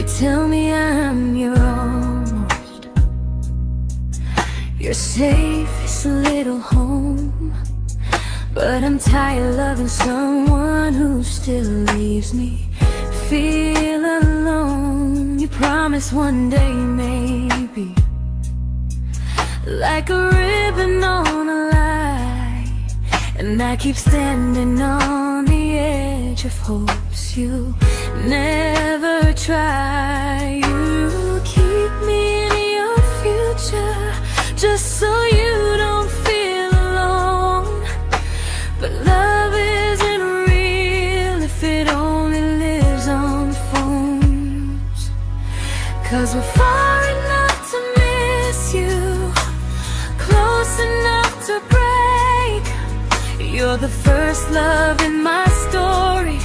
tell me I'm your almost, your safest little home. But I'm tired loving someone who still leaves me feel alone. You promise one day maybe, like a ribbon on a line, and I keep standing on the edge of hopes you never try. You keep me in your future just so you don't feel alone. But love isn't real if it only lives on phones. 'Cause we're far enough to miss you, close enough to break. You're the first love in my story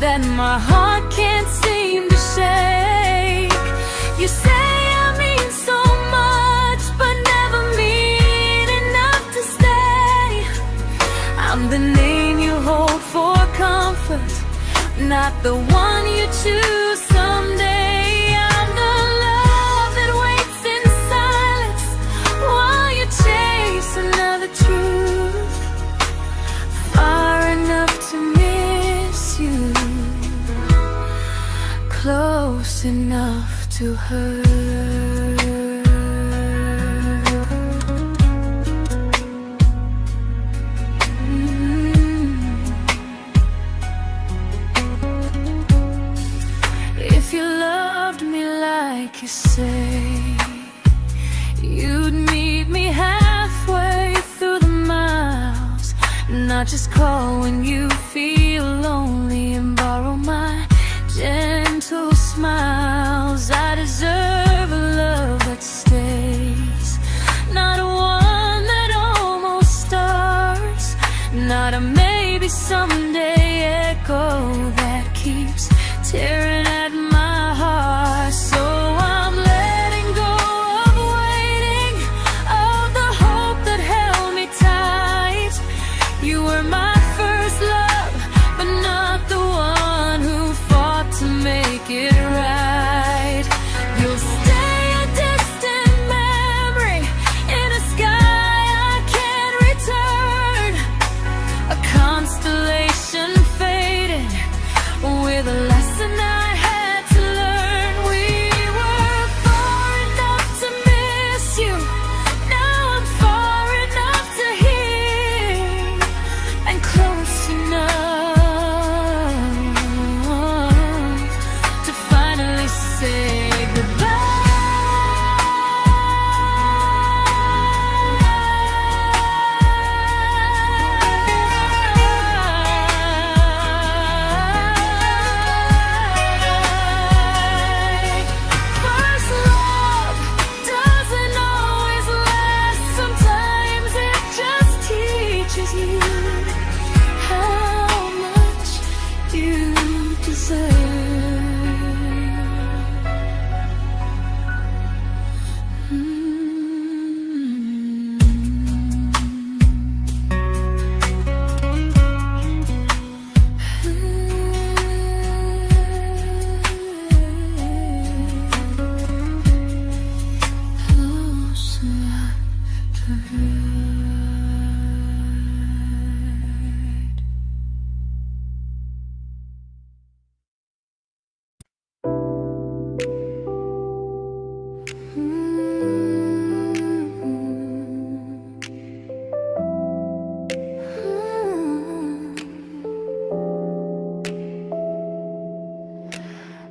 that my heart can't seem to shake. You say I mean so much, but never mean enough to stay. I'm the name you hold for comfort, not the one you choose someday. I'm the love that waits in silence while you chase another truth. Far enough to miss you, close enough to hurt. If you loved me like you say, you'd meet me halfway through the miles, not just call when you feel lonely and borrow my gentle smiles. I deserve a love that stays, not one that almost starts, not a maybe someday echo that keeps tearing at my heart. So I'm letting go of waiting, of the hope that held me tight. You were my first love, but not the one who fought to make it right. You'll stay a distant memory in a sky I can't return, a constellation faded with a lesson I had to learn. We were far enough to miss you, now I'm far enough to hear, and close enough to finally say goodbye. First love doesn't always last, sometimes it just teaches you how much you deserve. Close enough to hurt.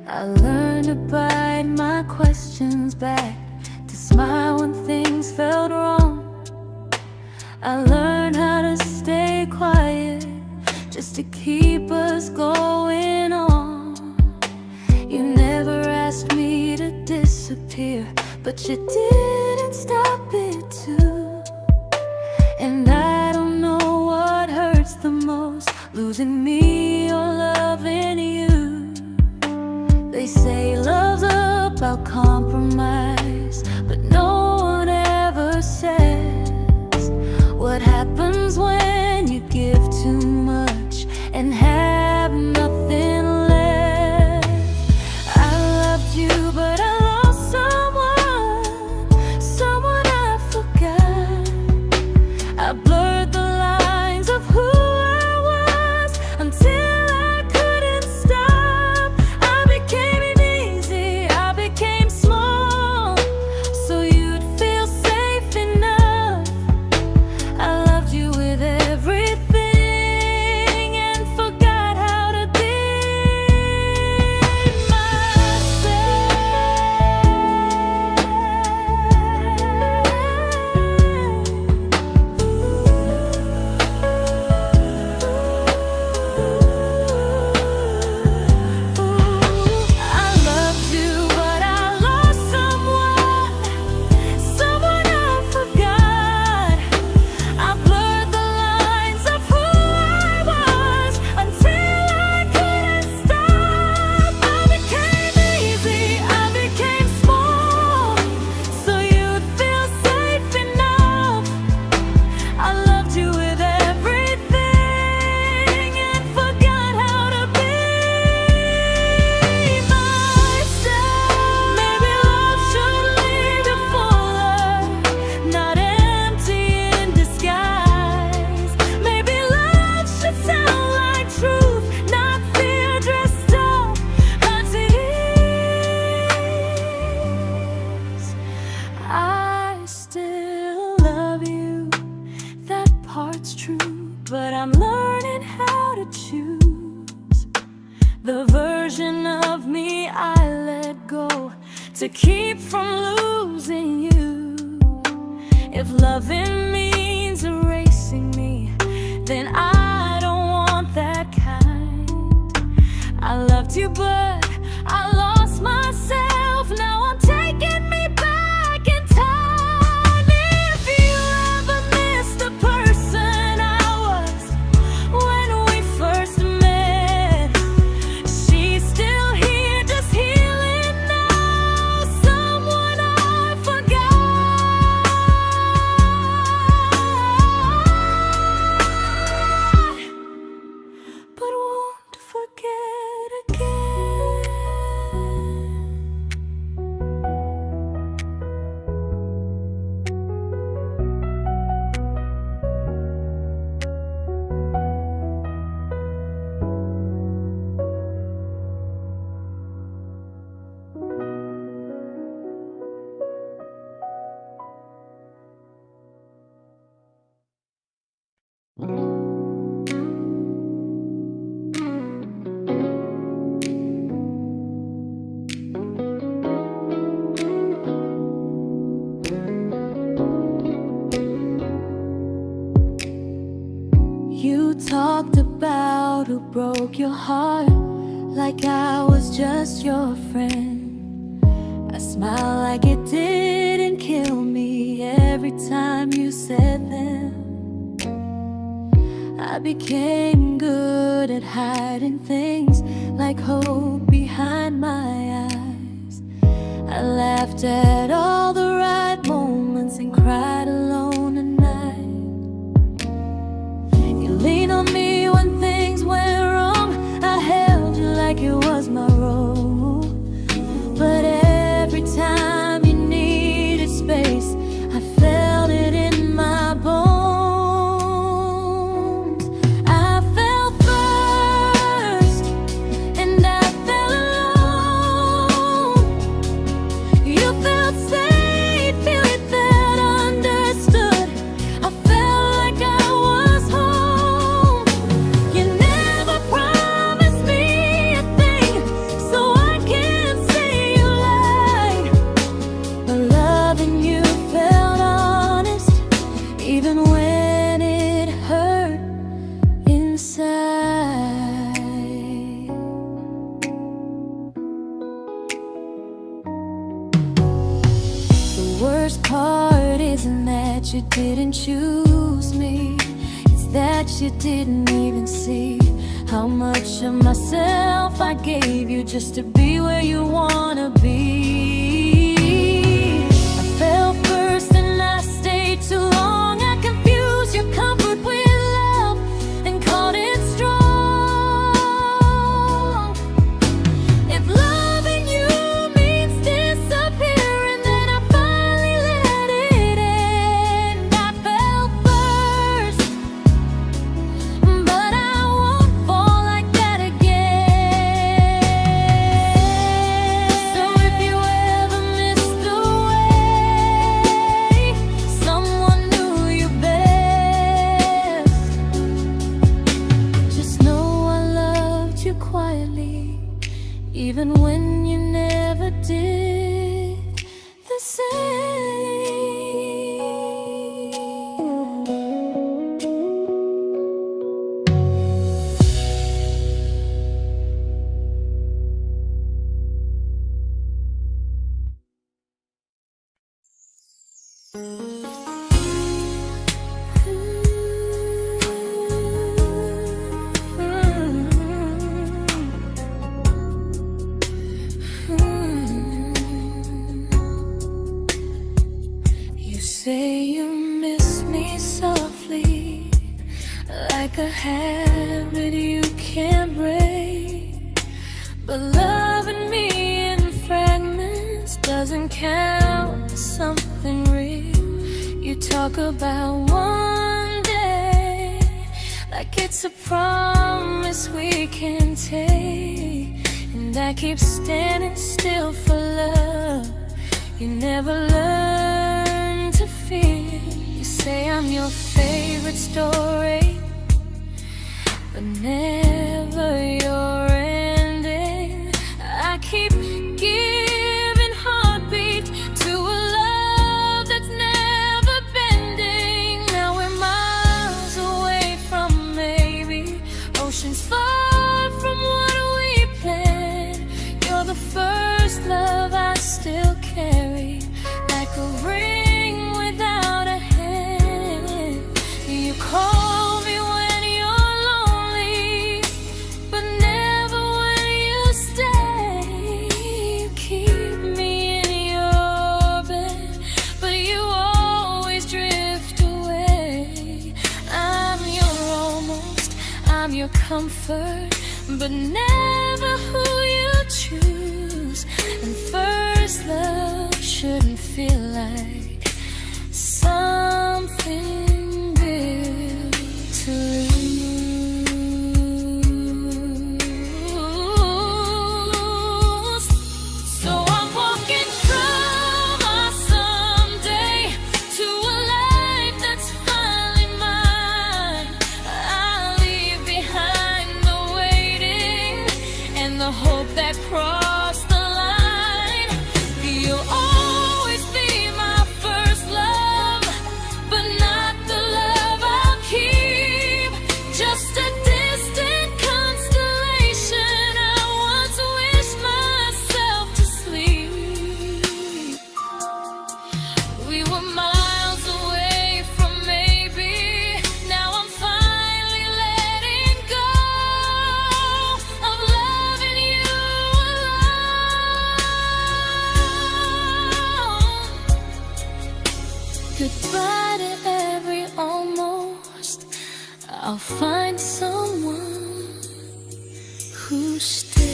I learned to bite my questions back, to smile when things felt wrong. I learned how to stay quiet just to keep us going on. You never asked me to disappear, but you didn't stop it too. And I don't know what hurts the most, losing me or loving you. They say love's about compromise, but no one ever says what happens when you give too much and have nothing left. I loved you to keep from losing you. If loving means erasing me, then I don't want that kind. I loved you, but I lost myself. Now I'm taking me back in time. If you ever miss the person I was when we first met, she's still here, just healing now. Someone I forgot, but won't forget again. You talked about who broke your heart, like I was just your friend. I smiled like it didn't kill me every time you said them. I became good at hiding things like hope behind my eyes. I laughed at all the right moments and cried alone at night. You leaned on me when things went wrong. I held you like it was my role. But every time you needed space, I felt it in my bones. I fell first, and I fell alone. You felt safe, you felt understood. I felt like I was home. You never promised me a thing, so I can't say you lied. But loving you felt honest, even when it hurt inside. The worst part isn't that you didn't choose me, it's that you didn't even see how much of myself I gave you just to be where you wanna be. I fell first and I stayed too long. I confused your comfort with love and called it strong. If loving you means disappearing, then I finally let it end. I fell first, but I won't fall like that again. So if you ever missed the way someone knew you best, just know I loved you quietly, even when you never did the same. You say you miss me softly, like a habit you can't break. But loving me in fragments doesn't count as something real. You talk about one day like it's a promise we can take, and I keep standing still for love. You never learn to feel. You say I'm your favorite story, but never your ending. I keep giving heart comfort, but never who you choose. And first love shouldn't feel like something built to lose. So I'm walking from our someday to a life that's finally mine. I'll leave behind the waiting and the hope that crossed the line. You'll always be my first love, but not the love I'll keep. Just a distant constellation I once wished myself to sleep. We were miles away from maybe. Now I'm finally letting go of loving you alone. Goodbye to every almost. I'll find someone who stays.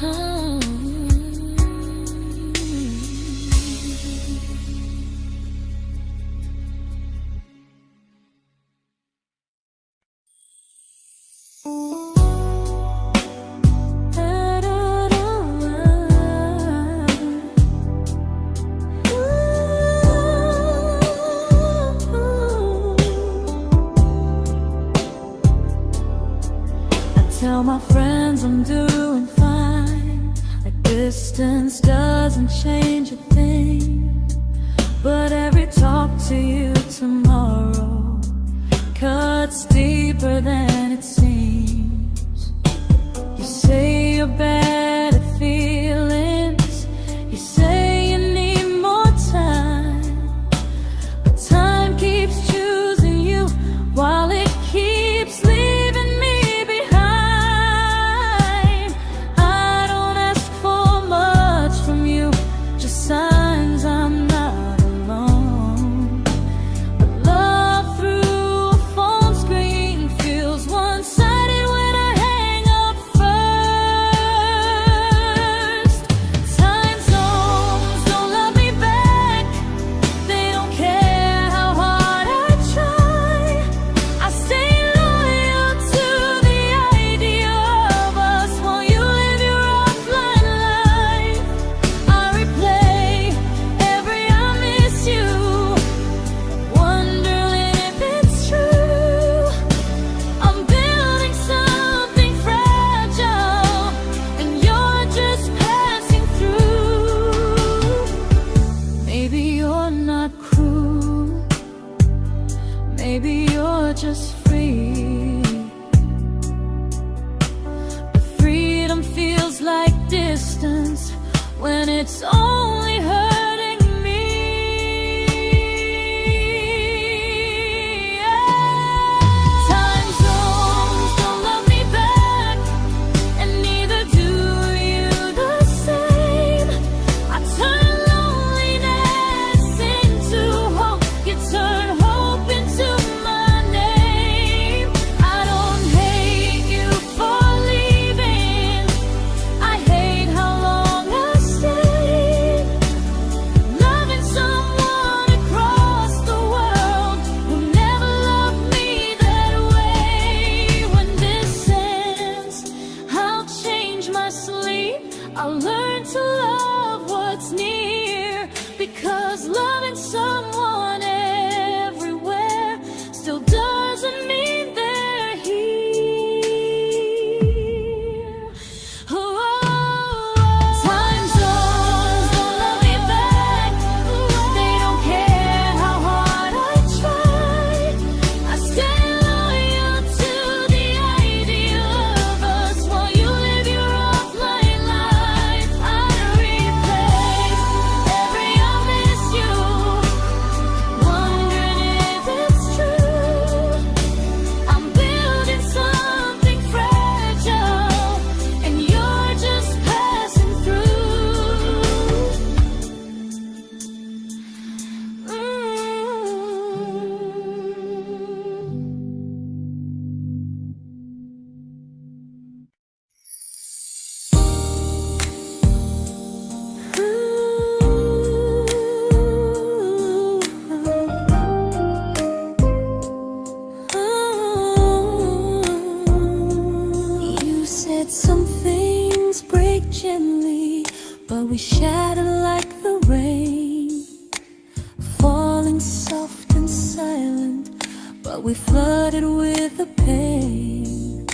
Oh. Tell my friends I'm doing fine, like distance doesn't change a thing. But every talk to you tomorrow cuts deeper than it seems. You say you're bad at feelings, you say you need more time, but time keeps choosing you while it keeps leaving me behind. I don't ask for much from you, just signs I'm not alone. But love through a phone screen feels one-sided when I hang up first. Time zones don't love me back, they don't care how hard I try. I stay loyal to the idea of us while you live your offline life. I replay every I miss you, wondering if it's true. I'm building something fragile, and you're just passing through. Maybe you're not cruel, maybe you're just free. But freedom feels like distance when it's only hurting me. Time zones don't love me back, and neither do you the same. I turn loneliness into hope, you turn hope into my name. I don't hate you for leaving, I hate how long I stayed. we shattered like the rain, falling soft and silent, but we flooded with the pain.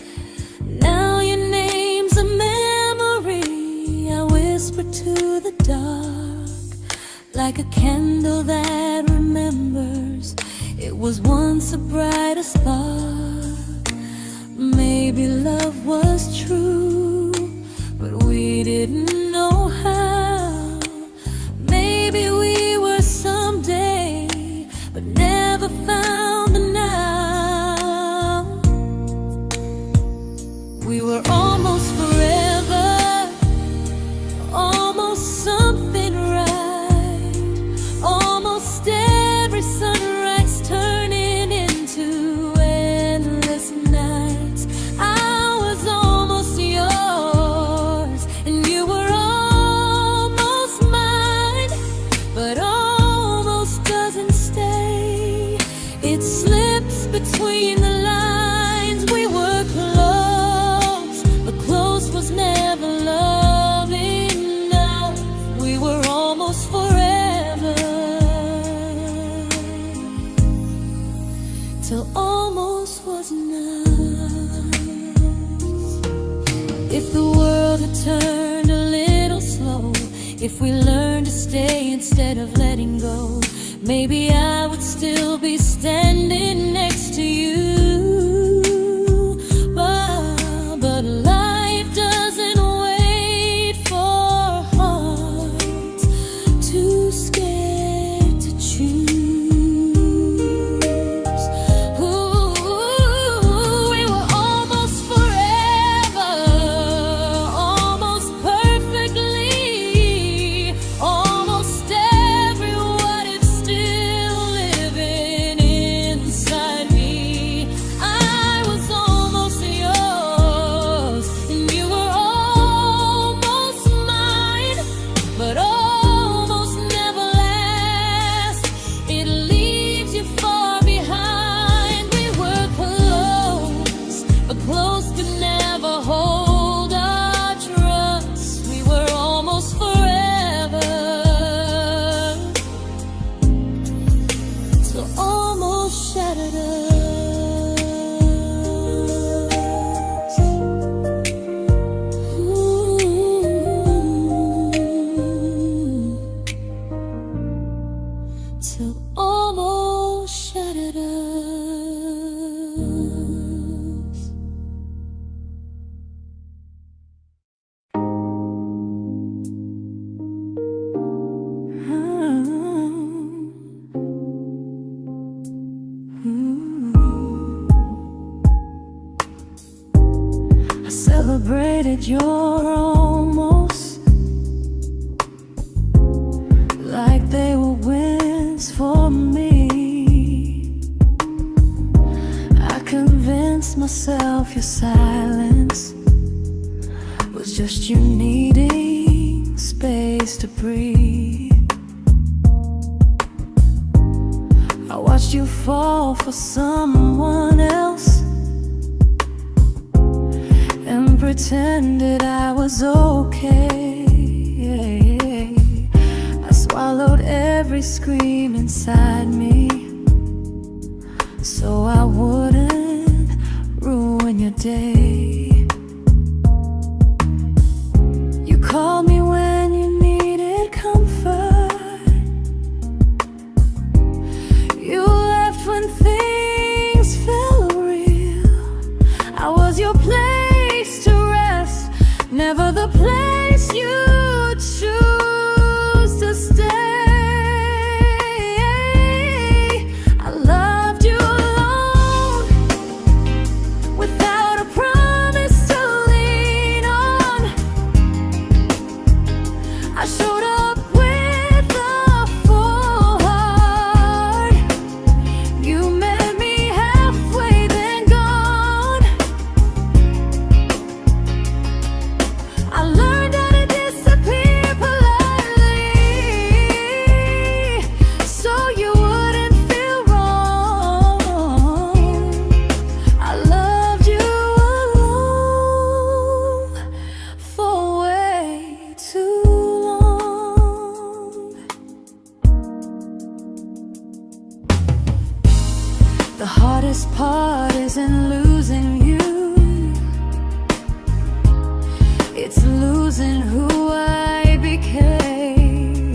Now your name's a memory I whisper to the dark, like a candle that remembers it was once a brighter spark. Maybe love was true, but we didn't know how. Maybe we were someday, but never found the now. We were almost forever, almost something right, almost every sunrise turning into endless nights. I was almost yours, and you were almost mine, but almost doesn't stay. It slips between the lines. We were close, but close was never love enough. We were almost forever, till almost was enough. If the world had turned a little slow, if we learned to stay instead of letting go, maybe I would still be standing next to you. But life doesn't wait for hearts too scared to choose. Ooh, we were almost forever, almost perfectly, almost every what if still living inside me. I was almost yours, and you were almost mine, but almost never lasts. It leaves you far behind. We were close, but close could never hold our trust. We were almost forever, till almost shattered us. Ooh, till almost shattered us. I celebrated your almost like they were wins for me. I convinced myself your silence was just you needing space to breathe. I watched you fall for someone else and pretended I was okay. I swallowed every scream inside me so I wouldn't ruin your day. You called me when you needed comfort. You left when things felt real. I was your place to rest, never the place you choose to stay. I loved you alone, without a promise to lean on. I showed up with a full heart. You met me halfway, then gone. I learned heart isn't losing you, it's losing who I became.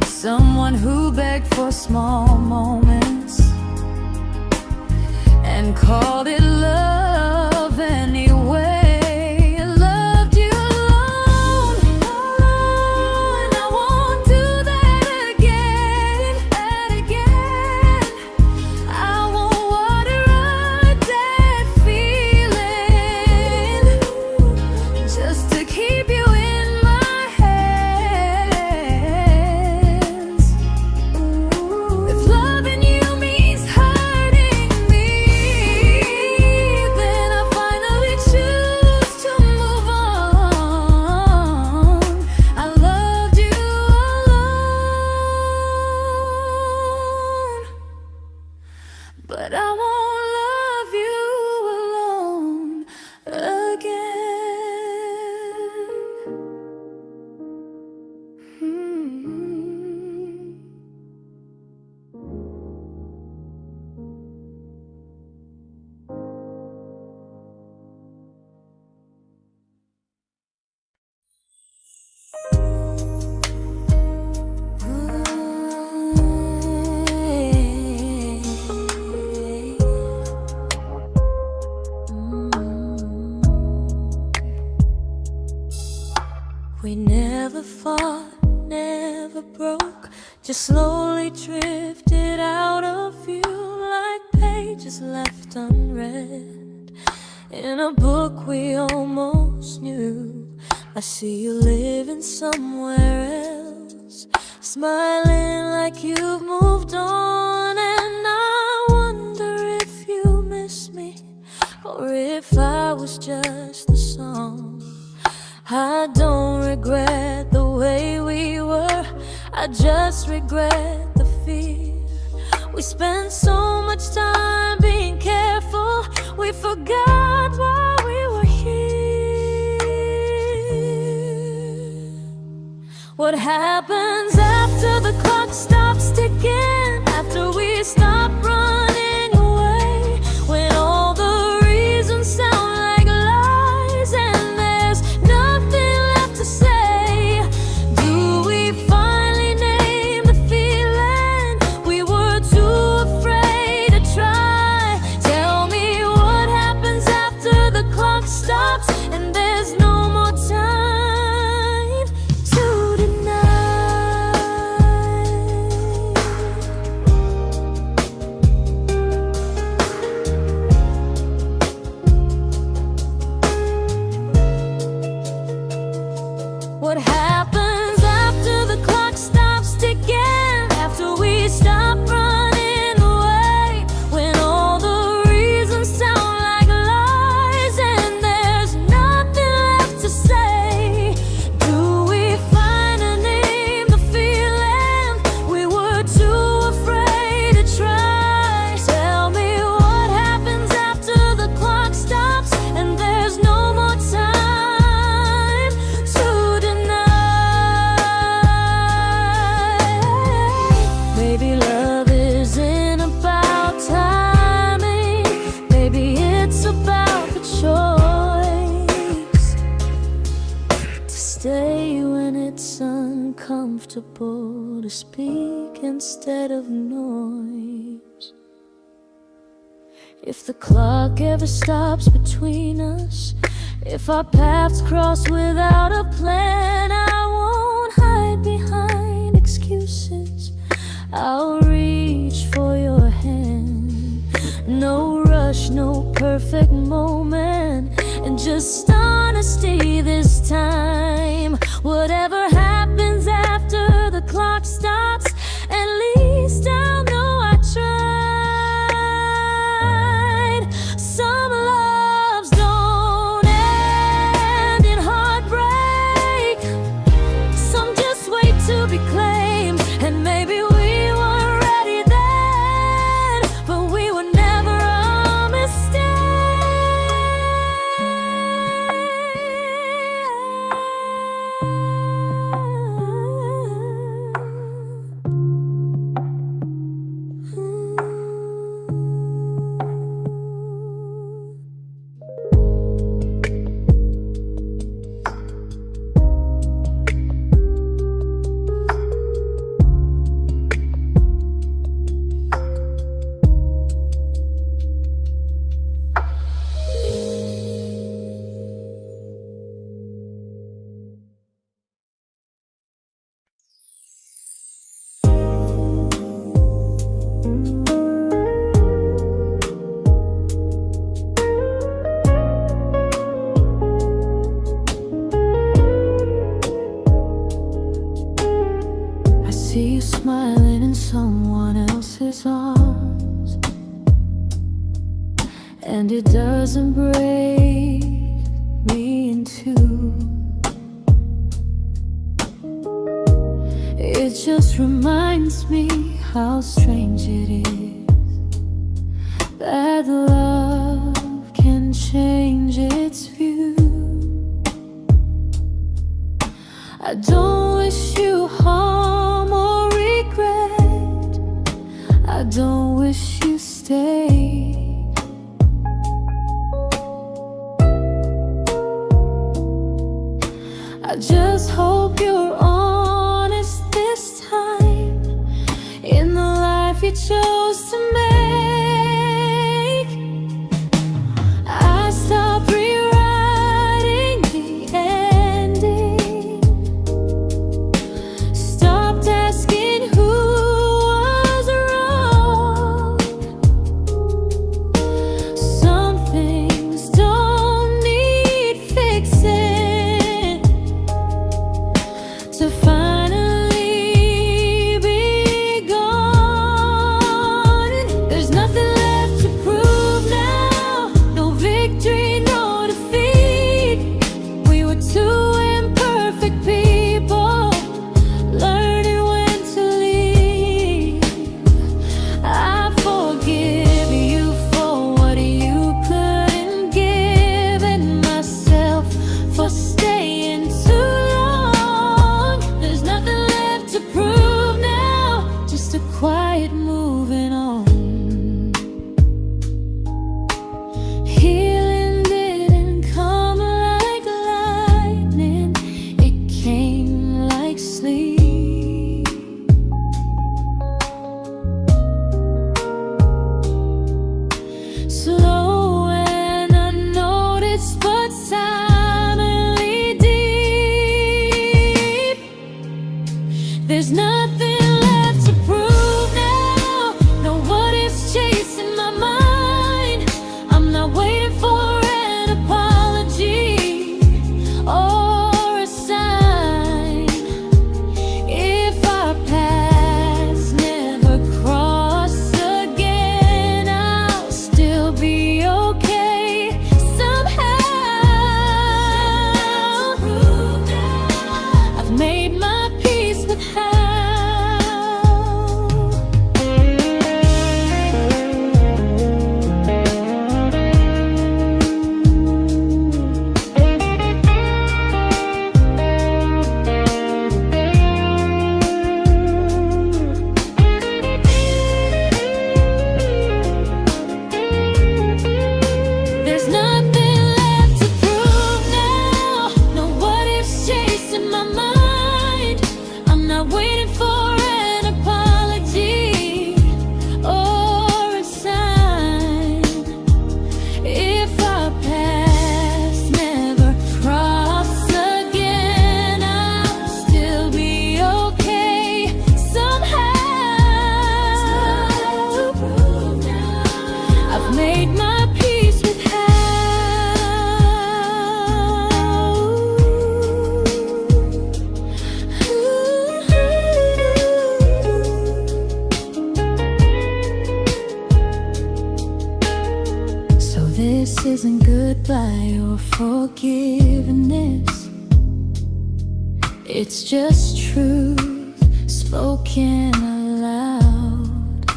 Someone who begged for small moments and called it love anyway. Loved you alone, and I won't do that again and again. I won't water a dead feeling just to keep you in my hands. If loving you means hurting me, then I finally choose to move on. I loved you alone, but I won't love you alone again. We never fought, never broke, just slowly drifted out of view like pages left unread in a book we almost knew. I see you living somewhere else, smiling like you've moved on, and I wonder if you miss me or if I was just a song. I don't regret the way we were, I just regret the fear. We spent so much time being careful, we forgot why we were here. What happens after the clock stops ticking, after we stop running away, when all the reasons sound like lies and there's nothing left to say? Do we finally name the feeling we were too afraid to try? Tell me what happens after the clock stops and there's no more time to deny. What happens after the clock stops ticking, after we stop running away, when all the reasons sound like lies and there's nothing left to say? Do we finally name the feeling we were too afraid to try? Tell me what happens after the clock stops and there's no more time to deny. Maybe love isn't about timing, maybe it's about the choice to stay when it's uncomfortable, to speak instead of noise. If the clock ever stops between us, if our paths cross without a plan, I won't hide behind excuses, I'll reach for your hand. No rush, no perfect moment, and just honesty this time. Whatever happens after the clock stops, at least I'll know I tried. Some loves don't end in heartbreak, some just wait to be claimed, and maybe we weren't ready then, but we were never a mistake. and it doesn't break me in two. It just reminds me how strange it is that love can change its view. I don't wish you harm or regret. I don't wish you stay. I just hope you're honest this time in the life you chose to make. I stopped rewriting the ending, stopped asking who was wrong. Some things don't need fixing to finally be gone. There's nothing left to prove now, no victory, no defeat. We were two imperfect people, learning when to leave. I forgive you for what you couldn't give, and myself for staying too long. There's nothing left to prove now, just a quiet moving on. Healing didn't come like lightning, it came like sleep. Slow and unnoticed, but silently deep. There's nothing left to prove now, no what ifs chasing my mind. I'm not waiting for an apology or a sign. If our paths never cross again, I'll still be okay somehow. I've made my peace with how. There's nothing left to prove now, no what ifs chasing my mind. I'm not waiting for an apology or a sign. If our paths never cross again, I'll still be okay somehow. I've made my peace with how. So this isn't goodbye or forgiveness, it's just truth spoken aloud.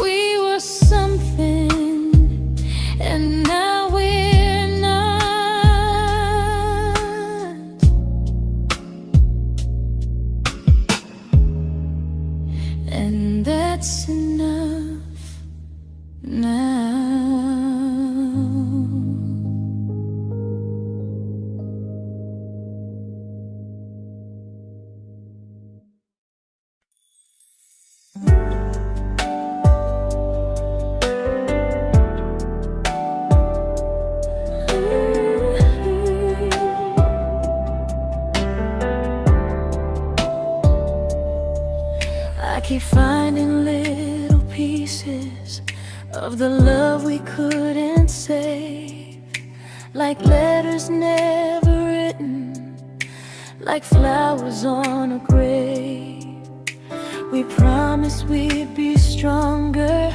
We were something, and now we're not. And that's enough now. I keep finding little pieces of the love we couldn't save, like letters never written, like flowers on a grave. We promised we'd be stronger,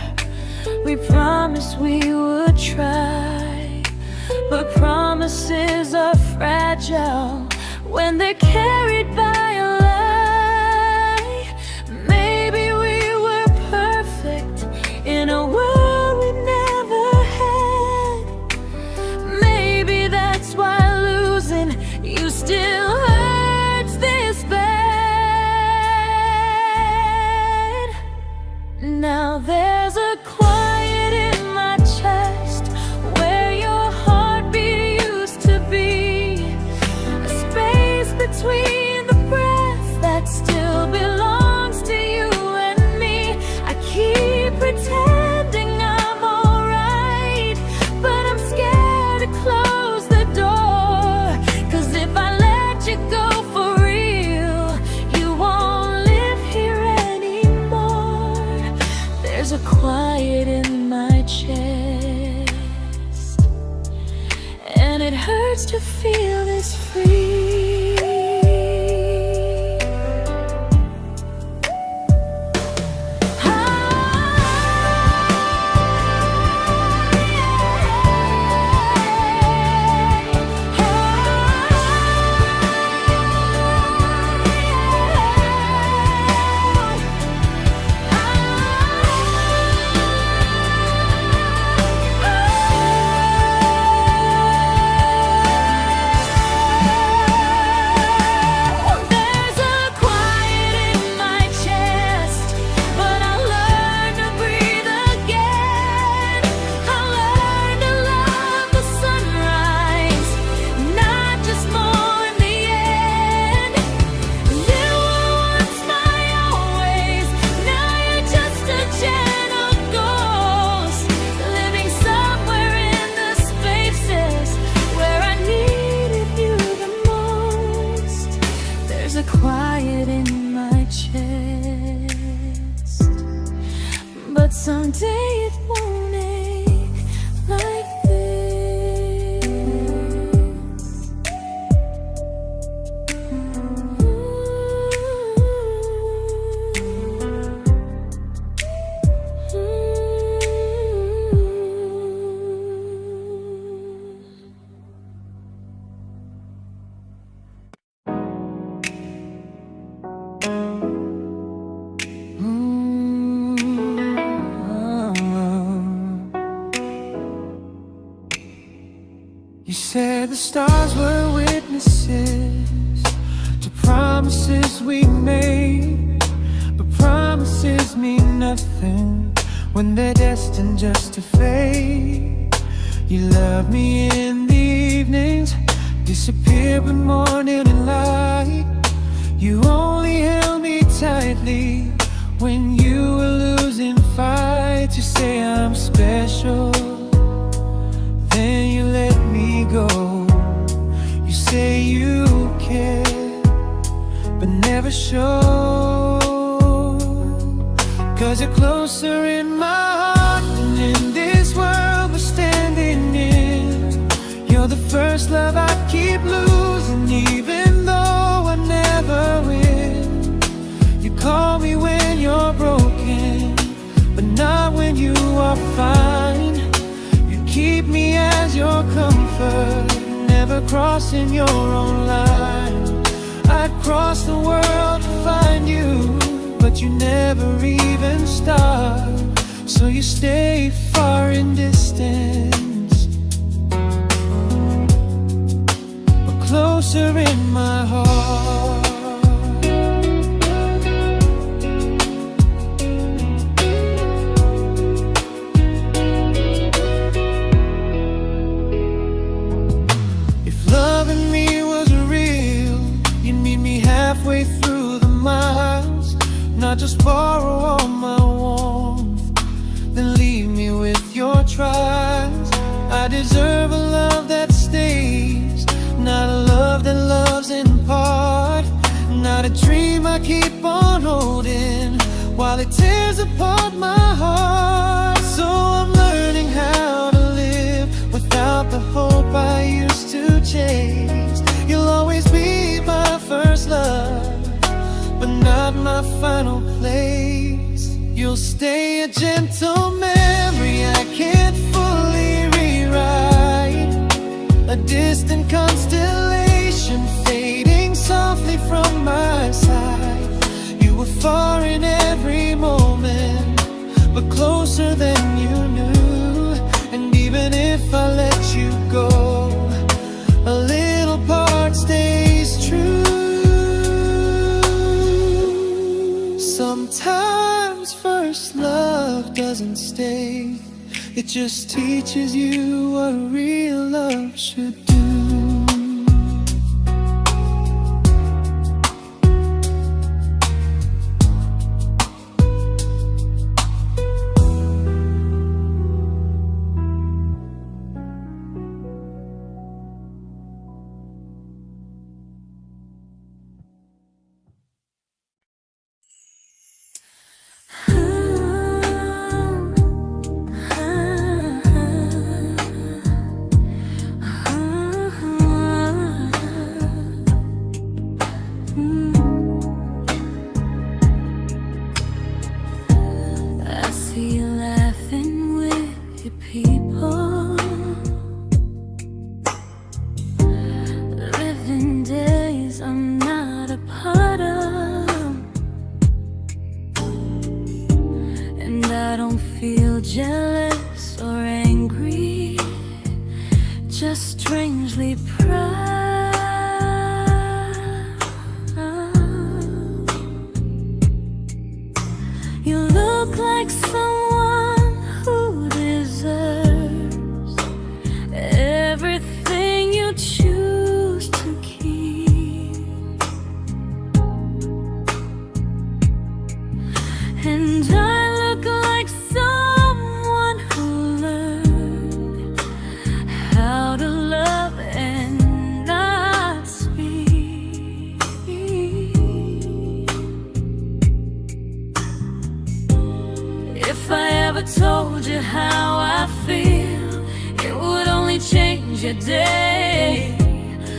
We promised we would try, but promises are fragile when they're carried by a lie. Maybe we were perfect in a world we never had. Maybe that's why losing you still hurts this bad. Now there's a quiet in my chest where your heartbeat used to be, a space between the breaths that still belongs to you and me. I keep pretending I'm alright, but I'm scared to close the door, 'cause if I let you go for real, you won't live here anymore. There's a quiet in my chest, and it hurts to feel this free. There's a quiet in my chest, but someday it won't ache like this. You said the stars were witnesses to promises we made, but promises mean nothing when they're destined just to fade. You love me in the evenings, disappear when morning and light. You only held me tightly when you were losing fights. You say I'm special, then you let me go. You say you care, but never show, 'cause you're closer in my heart than in this world we're standing in. You're the first love I keep losing, even though I never win. You call me when you're broken, but not when you are fine. Keep me as your comfort, never crossing your own line. I'd cross the world to find you, but you never even start. So you stay far in distance, but closer in my heart. Halfway through the miles, not just borrow all my warmth, then leave me with your trials. I deserve a love that stays, not a love that loves in part, not a dream I keep on holding while it tears apart my heart. So I'm learning how to live without the hope I used to chase. You'll always be my first love, but not my final place. You'll stay a gentle memory mistake. It just teaches you what real love should do. Jealous or angry, just strangely proud. You look like someone who deserves everything you choose to keep. And I look like someone who learned how to love and not speak. If I ever told you how I feel, it would only change your day.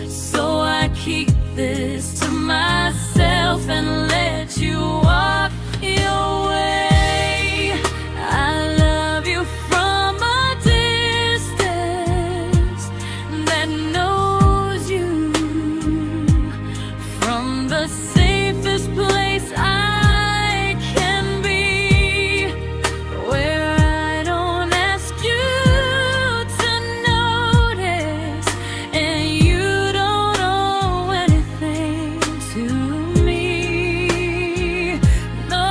So I keep this to myself and let you walk your way. I love you from a distance that knows you, from the safest place I can be, where I don't ask you to notice and you don't owe anything to me. No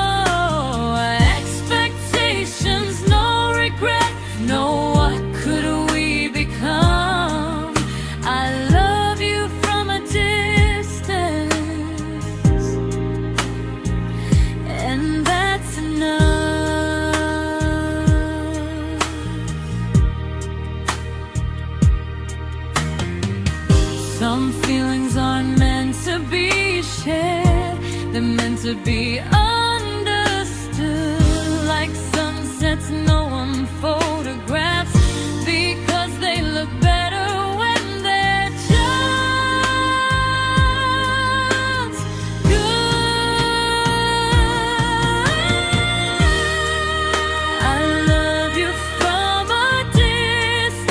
expectations, no regret, no what could we become. I love you from a distance, and that's enough. Some feelings aren't meant to be shared, they're meant to be understood. Like sunsets no one photographs, because they look better when they're just good. I love you from a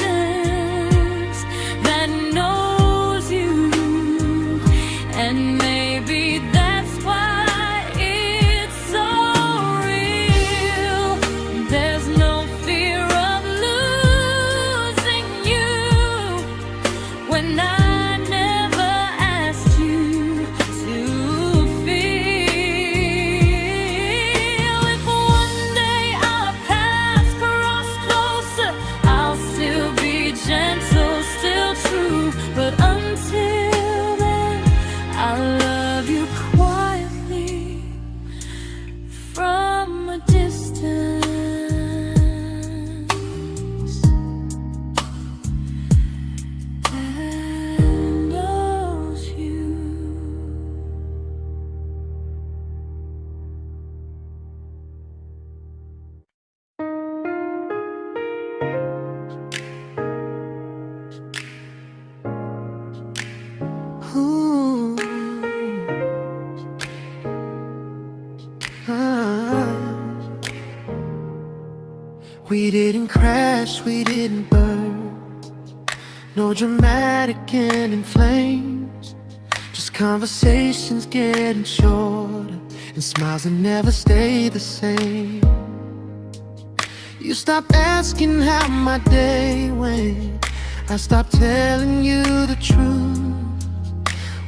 distance that knows you, and maybe that's why it's so real. There's no fear of losing you when I never asked you to feel. If one day our paths cross closer, I'll still be gentle, still true. But until then, I love you quietly from a distance. And knows you. Ooh. Ah. We didn't crash, we didn't burn. No dramatic end in flames, just conversations getting shorter and smiles that never stay the same. You stopped asking how my day went, I stopped telling you the truth.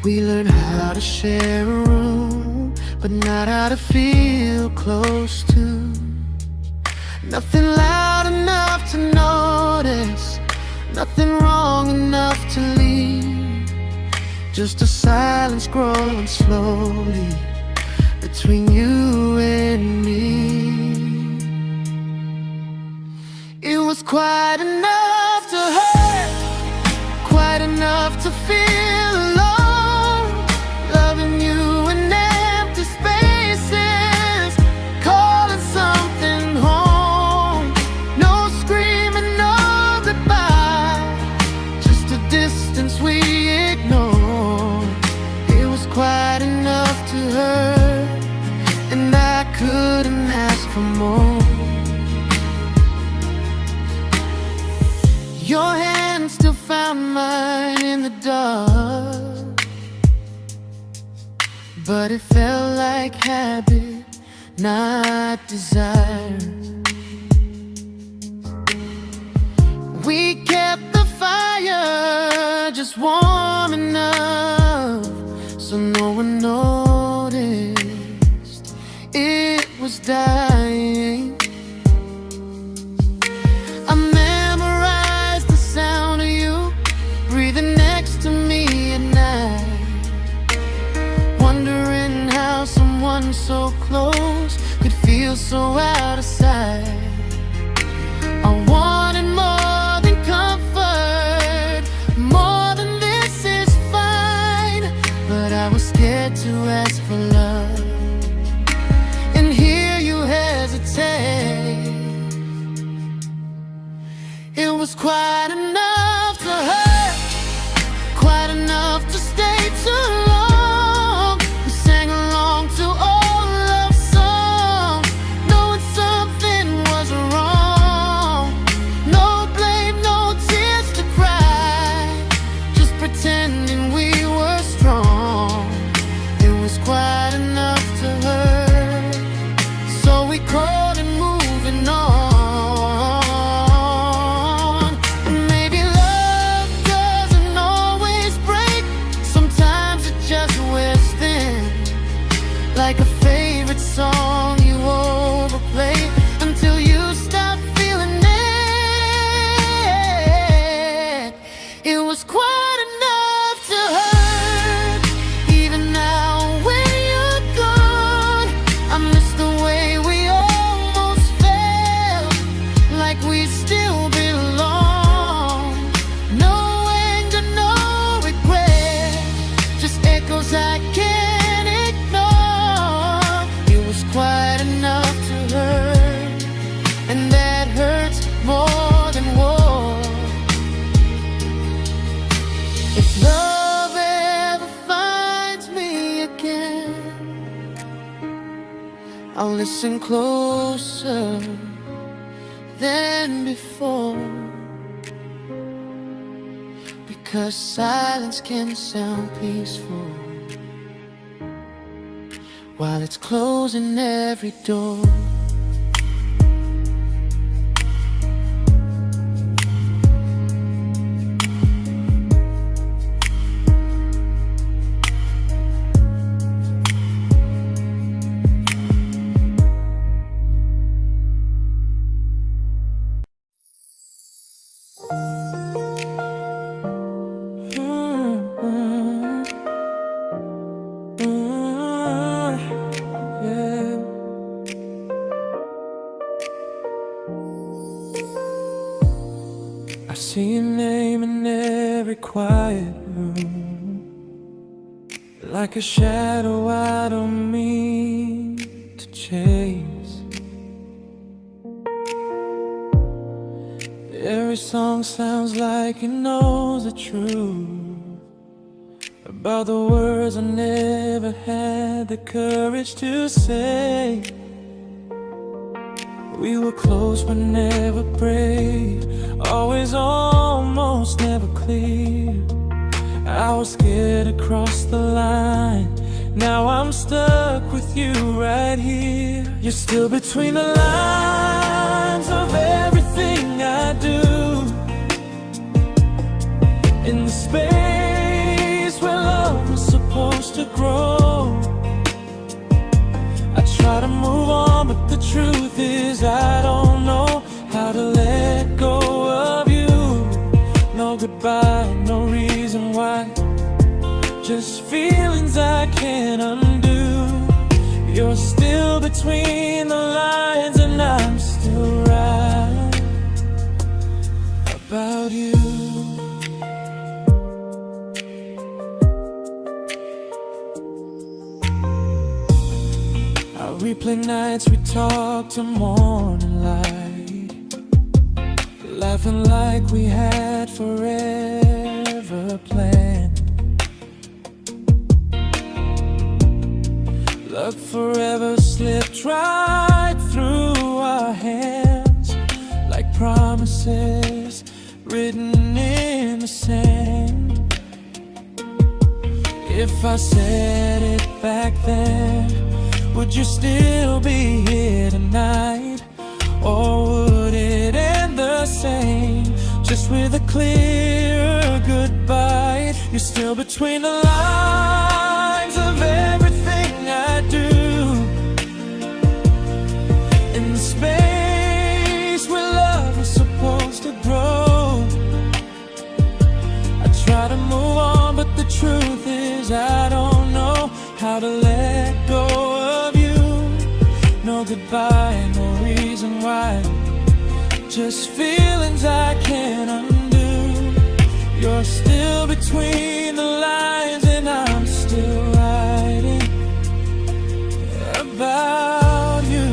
We learned how to share a room, but not how to feel close to. Nothing loud enough to notice, nothing wrong enough to leave. Just a silence growing slowly between you and me. It was quite enough to hurt, quite enough to feel alone. Loving you in empty spaces, calling something home. No screaming, no goodbye, just a distance we ignored. It was quite enough to hurt, and I couldn't ask for more. Your hand still found mine in the dark, but it felt like habit, not desire. We kept the fire just warm enough so no one noticed it was dying. I memorized the sound of you breathing next to me at night, wondering how someone so close could feel so out of sight. I wanted more than comfort, more than this is fine, but I was scared to ask for love and hear you hesitate. It was quite enough to hurt, quite enough to stay too long. We sang along to old love songs, knowing something was wrong. No blame, no tears to cry, just pretending we were strong. It was quite enough to hurt, so we crawled and moving on. Like a favorite song you overplay until you stop feeling it. It was quite enough to hurt. Even now when you're gone, I miss the way we almost felt, like we still belong. No anger, no regret, just echoes I can't ignore. Quite enough to hurt, and that hurts more than war. If love ever finds me again, I'll listen closer than before, because silence can sound peaceful while it's closing every door. I see your name in every quiet room, like a shadow I don't mean to chase. Every song sounds like it knows the truth about the words I never had the courage to say. We were close but never brave, always almost never clear. I was scared to cross the line, now I'm stuck with you right here. You're still between the lines of everything I do, in the space where love was supposed to grow. I try to move on, but the truth is I don't know between the lines, and I'm still right about you. I replay nights we talk to morning light, laughing like we had forever planned. Luck forever slipped right through our hands, like promises written in the sand. If I said it back then, would you still be here tonight? Or would it end the same, just with a clear goodbye? You're still between the lines of everything I do, in the space where love was supposed to grow. I try to move on, but the truth is I don't know how to let go of you. No goodbye, no reason why, just feelings I can't undo. You're still between the lines, and I'm still writing about you.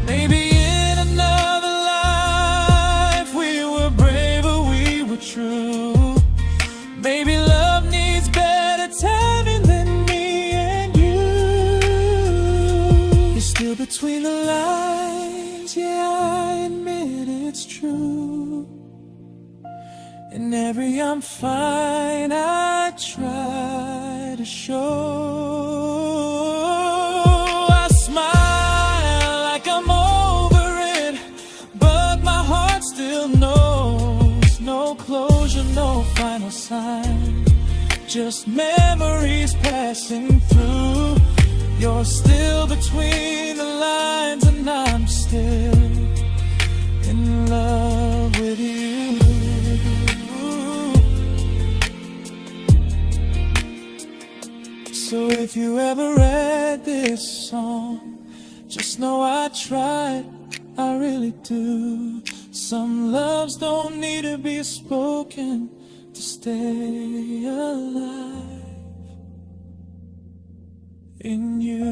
Maybe in another life we were braver, we were true. Maybe love needs better timing than me and you. You're still between the lines, yeah, I admit it's true. And every I'm fine I try to show. I smile like I'm over it, but my heart still knows. No closure, no final sign, just memories passing through. You're still between the lines, and I'm still in love with you. So if you ever read this song, just know I tried, I really do. Some loves don't need to be spoken to stay alive in you.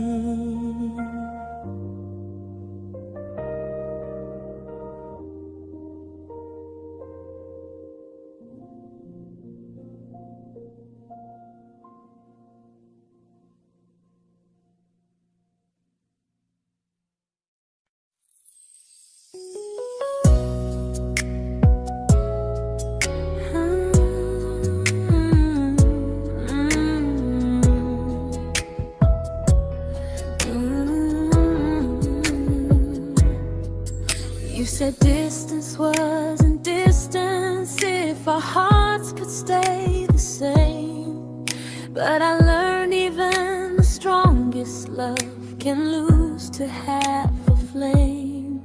You said distance wasn't distance if our hearts could stay the same. But I learned even the strongest love can lose to half a flame.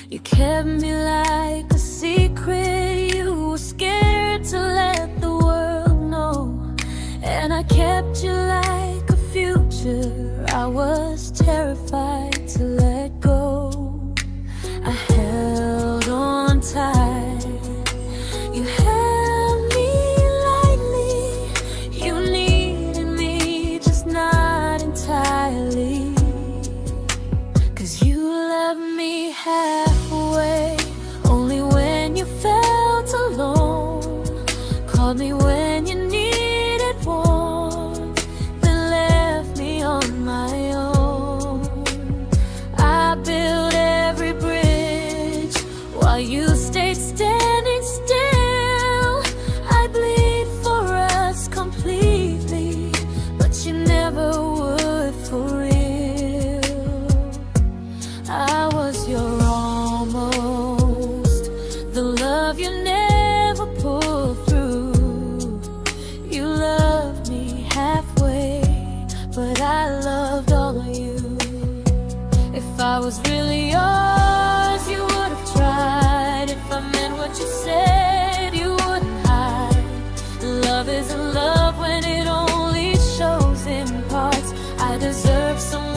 You kept me like a secret, you were scared to let the world know. And I kept you like a future, I was terrified to let go. I held on tight, you held me lightly. You needed me, just not entirely. 'Cause you left me halfway, only when you felt alone. Called me when you needed warmth, then left me on my own. I built every bridge while you stayed standing still. I bleed for us completely, but you never would for real. I was your almost, the love you never pulled through. You loved me halfway, but I loved all of you. If I was really yours, you would have tried. If I meant what you said, you wouldn't hide. Love isn't love when it only shows in parts. I deserve someone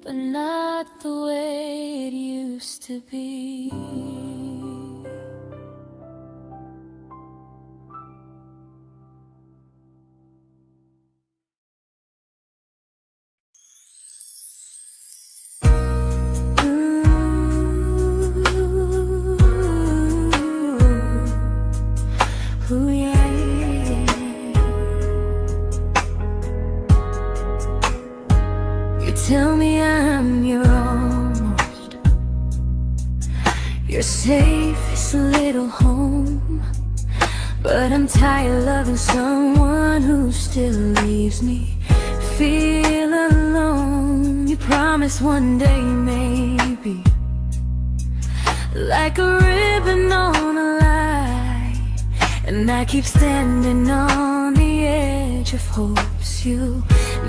but not the way it used to be. Ooh, yeah, yeah. You tell me I'm your almost, your safest little home, but I'm tired loving someone who still leaves me feel alone. You promise one day maybe, like a ribbon on a line, and I keep standing on the edge of hopes you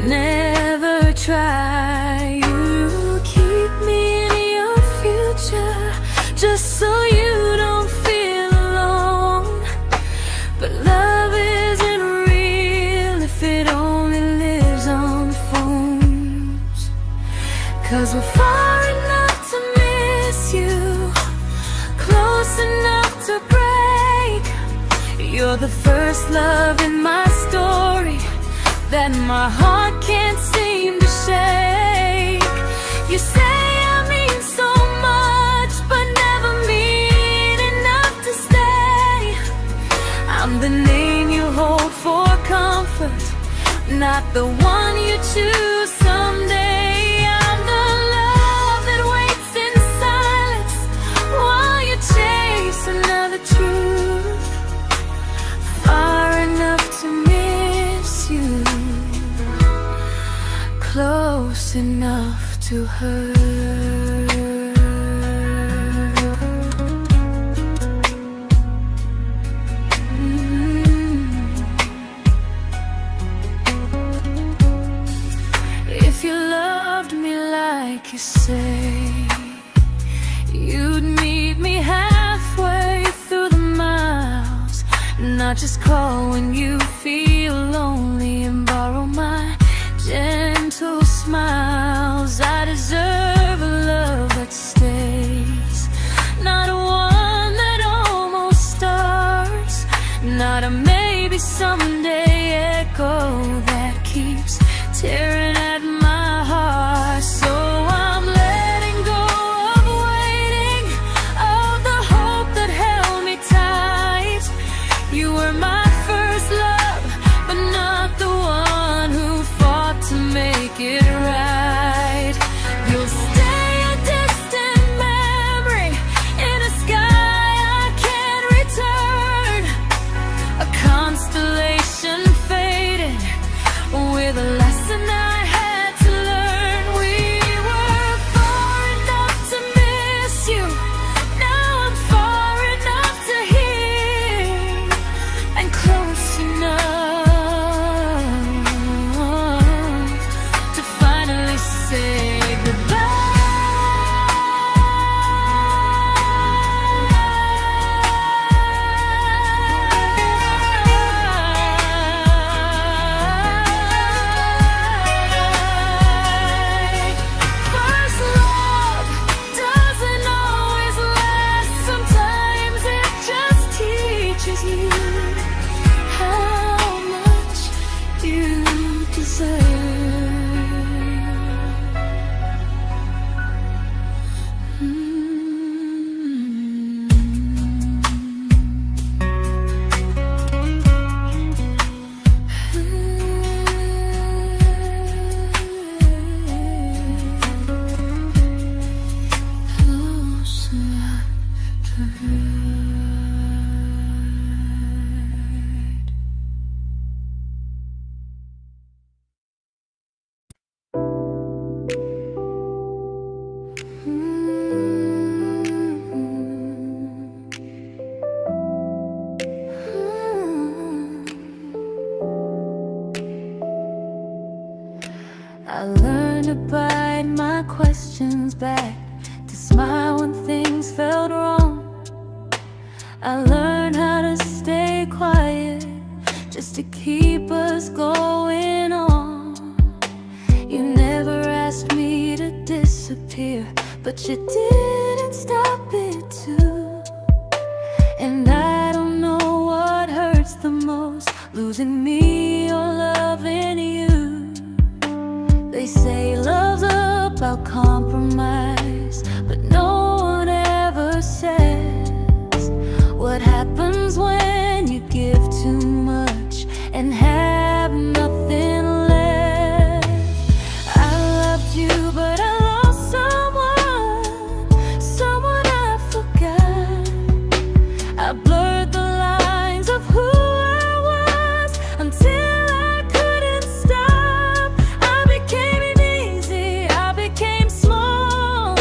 never try. You keep me in your future just so you don't feel alone. But love isn't real if it only lives on the phones. 'Cause we're far enough to miss you, close enough to break. You're the first love in my story that my heart can't seem to shake. You say I mean so much, but never mean enough to stay. I'm the name you hold for comfort, not the one you choose someday. I'm the love that waits in silence while you chase another truth. Far enough to miss you, close enough to hurt. If you loved me like you say, you'd meet me halfway through the miles, not just call when you feel lonely and borrow my gentle smiles. I deserve a love that stays, not a one that almost starts, not a maybe someday echo that keeps tearing at my heart. So I'm letting go of waiting, of the hope that held me tight. You were my first love, but not the one who fought to make it right. You'll stay a distant memory in a sky I can't return, a constellation faded with a lesson I had to learn. We were far enough to miss you, now I'm far enough to hear, and close enough to finally say goodbye. First love doesn't always last, sometimes it just teaches you how much you deserve. Close enough to hurt. I learned to bite my questions back, to smile when things felt wrong. I learned how to stay quiet just to keep us going on. You never asked me to disappear, but you didn't stop it too. And I don't know what hurts the most, losing me or loving you. They say love's about compromise, but no one ever says what happens when you give too much and have nothing left. I loved you, but I lost someone I forgot. I blurred the lines of who I was until I couldn't stop. I became easy, I became small,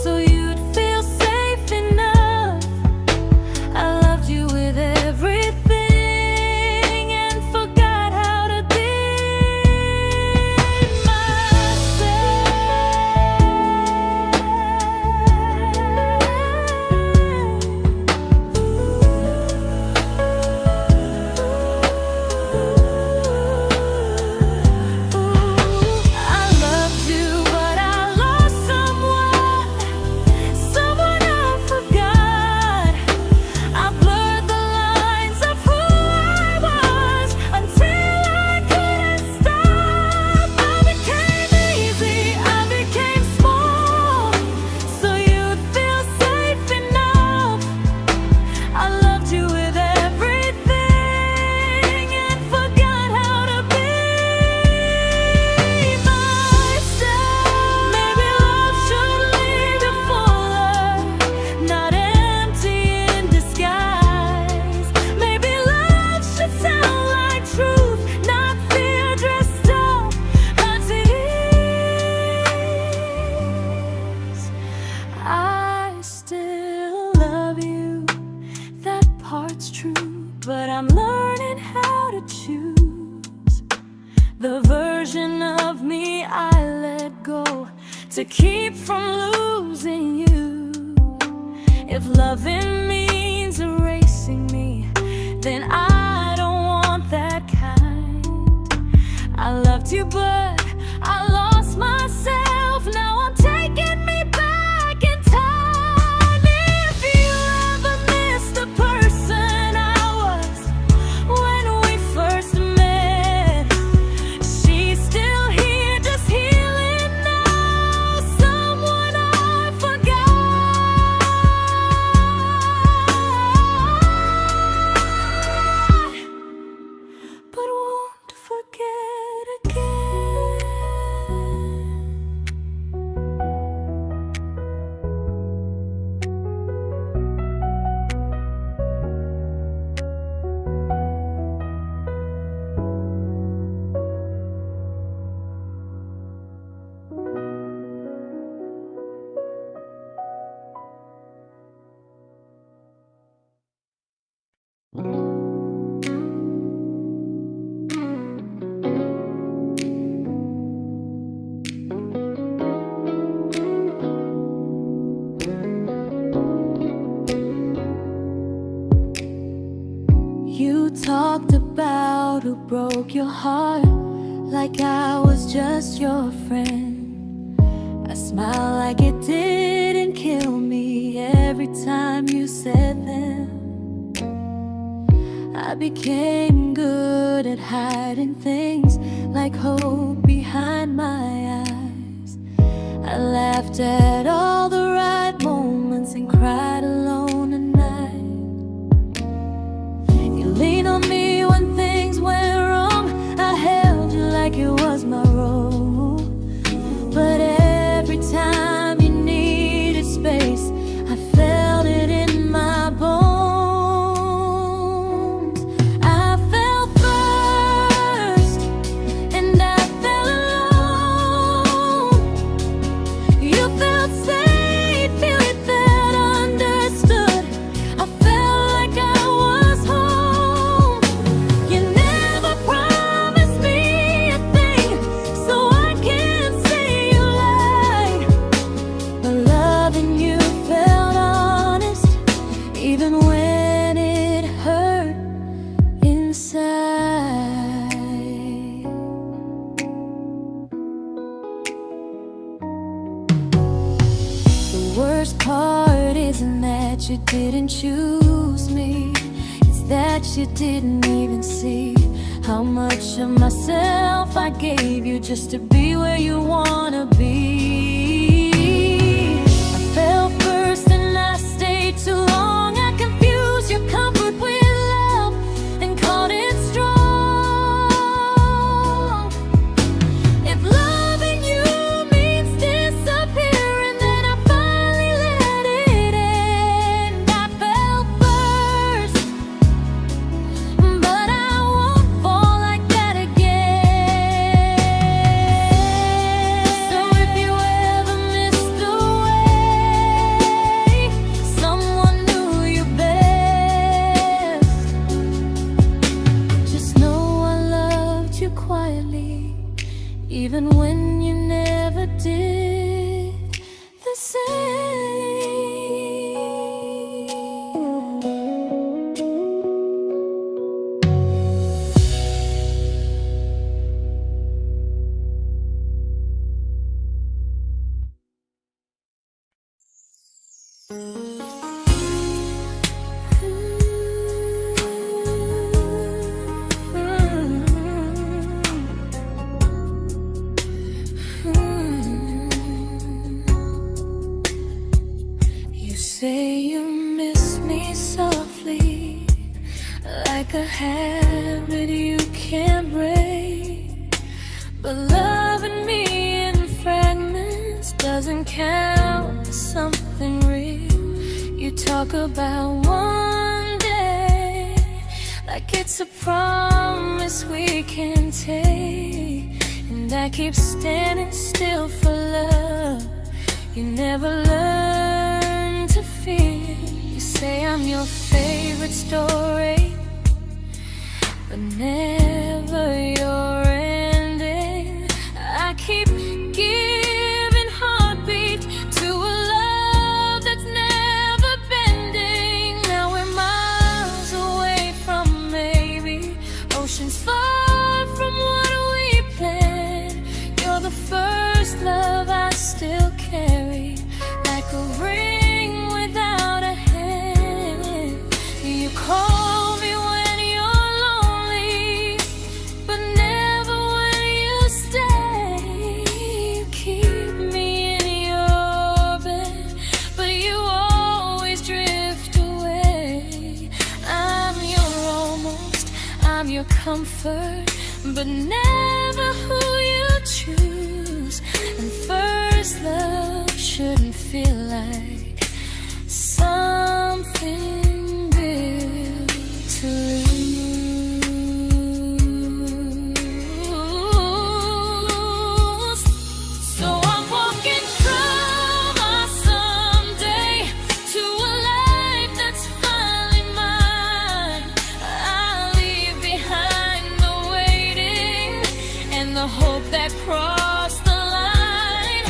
so you'd feel safe enough. I loved you with everything and forgot how to be but I'm learning how to choose the version of me I let go to keep from losing you. If loving means erasing me, then I don't want that kind. I loved you, but I lost myself. Now I'm taking me back in time. If you ever miss the person I was when we first met, she's still here, just healing now. Someone I forgot, but won't forget again. You talked about who broke your heart, like I was just your friend. I smile like it didn't kill me every time you said them. I became good at hiding things like hope behind my eyes. I laughed at all the right moments and cried alone at night. You leaned on me when things went wrong. I held you like it was my role. But every time you needed space, I felt it in my bones. I fell first, and I fell alone. You felt safe. worst part isn't that you didn't choose me, it's that you didn't even see how much of myself I gave you just to be where you wanna be. I fell first and I stayed too long. I confused your comfort with love and called it strong. If loving you means disappearing, then I finally let it end. I fell first, but I won't fall like that again. So if you ever missed the way someone knew you best, just know I loved you quietly, even when you never did the same. You say you miss me softly, like a habit you can't break. But loving me in fragments doesn't count as something real. You talk about one day like it's a promise we can take, and I keep standing still for love. You never learn to feel. You say I'm your favorite story, but never your ending. I keep giving heartbeat to a love that's never bending. Now we're miles away from maybe oceans far from what we planned. You're the first love I still carry, like a ring without a hand. You call me when you're lonely, but never when you stay. You keep me in your bed, but you always drift away. I'm your almost, I'm your comfort, but never who you choose. And first love shouldn't feel like something built to lose. So I'm walking from my someday to a life that's finally mine. I'll leave behind the waiting and the hope that crossed the line.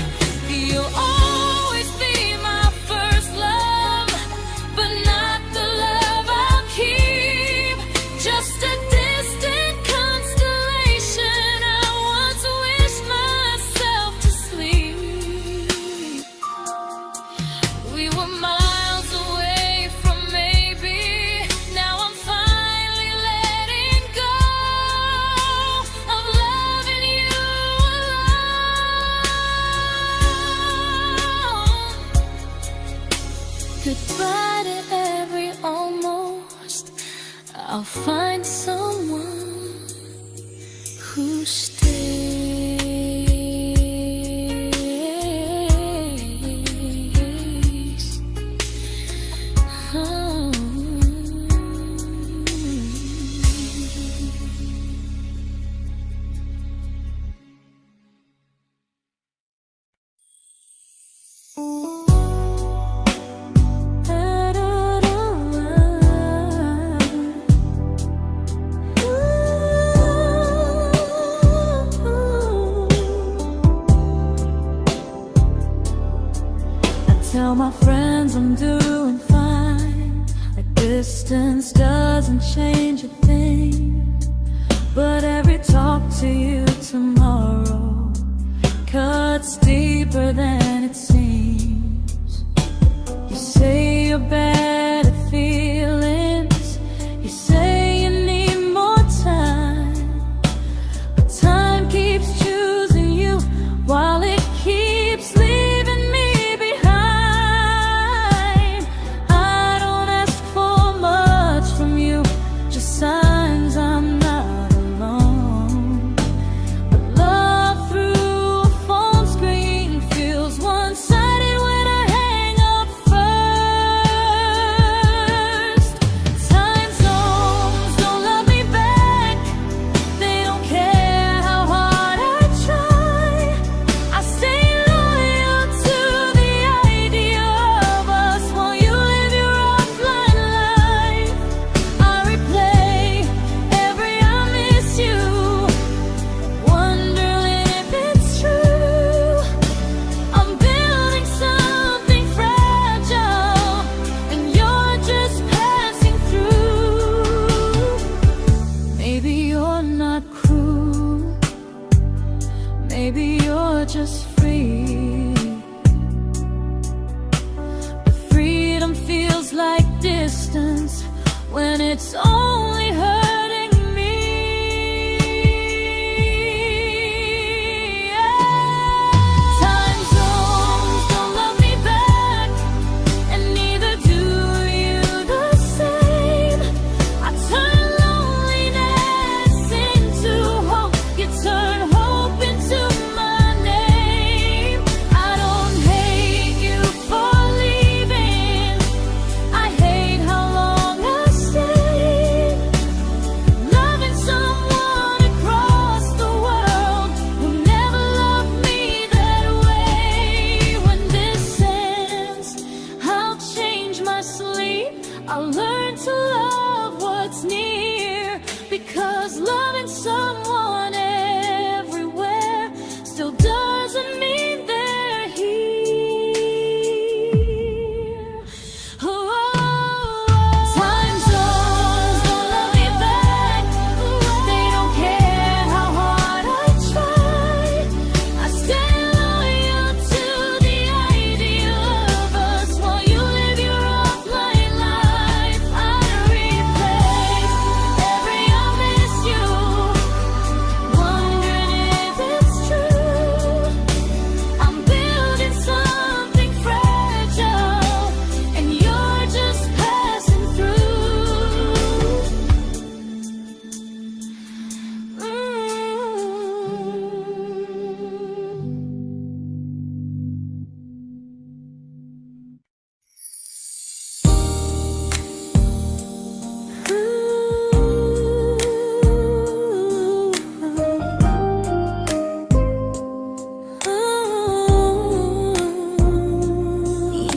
You'll always be my first love, but not the love I'll keep. Just a distant constellation I once wished myself to sleep. We were miles away from maybe. Now I'm finally letting go of loving you alone. Goodbye to every almost. I'll find someone who stays. Oh. Tell my friends I'm doing fine, that distance doesn't change a thing. But every talk to you tomorrow cuts deeper than it seems. your better feelings. You say you need more time, but time keeps choosing you while it keeps leaving me behind. I don't ask for much from you, just signs I'm not alone. But love through a phone screen feels one-sided when I hang up first. Time zones don't love me back, they don't care how hard I try. I stay loyal to the idea of us while you live your offline life. I replay every I miss you, wondering if it's true. I'm building something fragile, and you're just passing through. Maybe you're not cruel, maybe you're just free. But freedom feels like distance when it's only hurting me. Time zones don't love me back, and neither do you the same. I turn loneliness into hope, you turn hope into my name. I don't hate you for leaving, I hate how long I stayed. Loving someone across the world who never loved me that way. When this ends, I'll change my sleep, I'll learn to love what's near, because loving someone everywhere still doesn't mean they're here. Time zones don't love me back, they don't care how hard I try. I stay loyal to the idea of us while you live your offline life. I replay every I miss you, wondering if it's true. I'm building something fragile, and you're just passing through.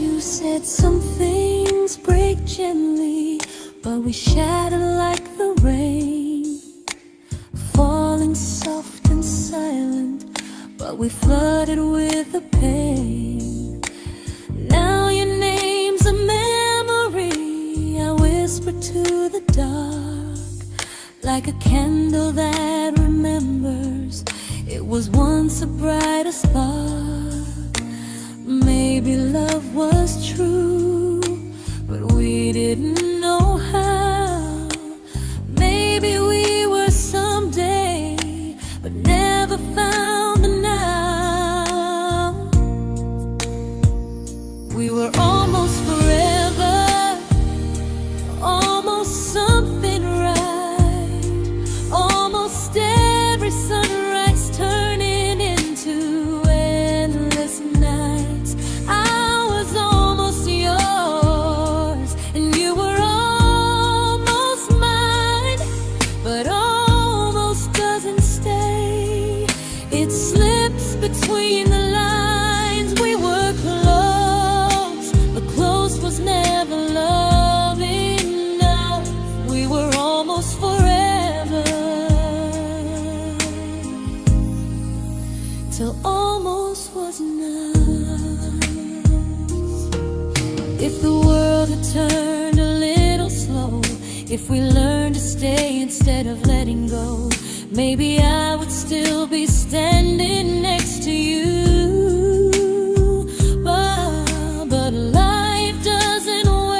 You said some things break gently, but we shatter like the rain, falling soft and silent, but we flooded with the pain. Now your name's a memory I whisper to the dark, like a candle that remembers it was once a brighter spark. Maybe love was true, but we didn't know how. Maybe we were someday, but never found the now. We were almost forever, almost something right, almost every sunrise turning into endless nights. I was almost yours, and you were almost mine, but almost doesn't stay. It slips between the lines. We were close, but close was never love enough. We were almost forever, till almost was enough. If the world had turned a little slow, if we learned to stay instead of letting go, maybe I would still be standing next to you. But life doesn't wait.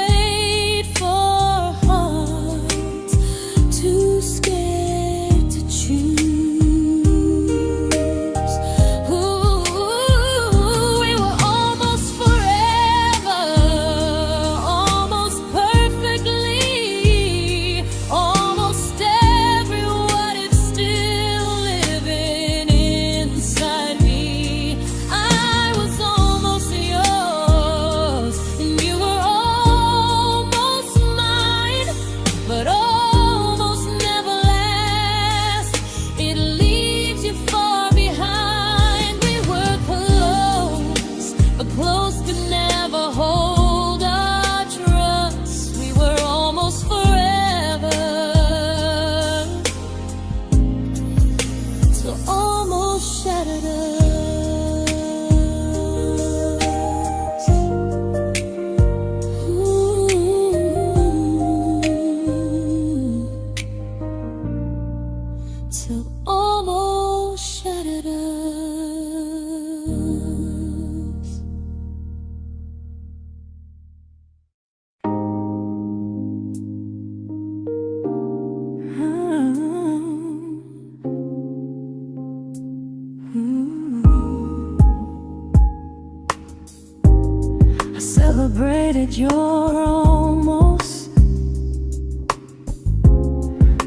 celebrated your almost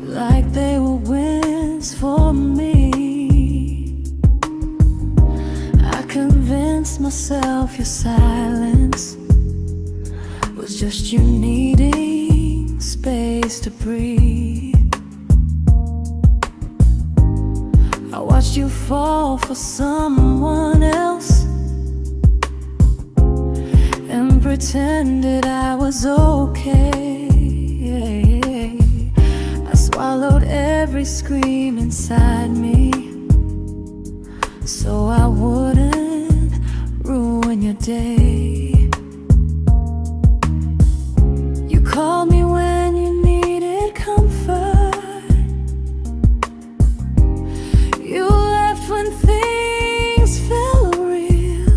like they were wins for me. I convinced myself your silence was just you needing space to breathe. I watched you fall for someone else and pretended I was okay. I swallowed every scream inside me so I wouldn't ruin your day. You called me when you needed comfort. You left when things felt real.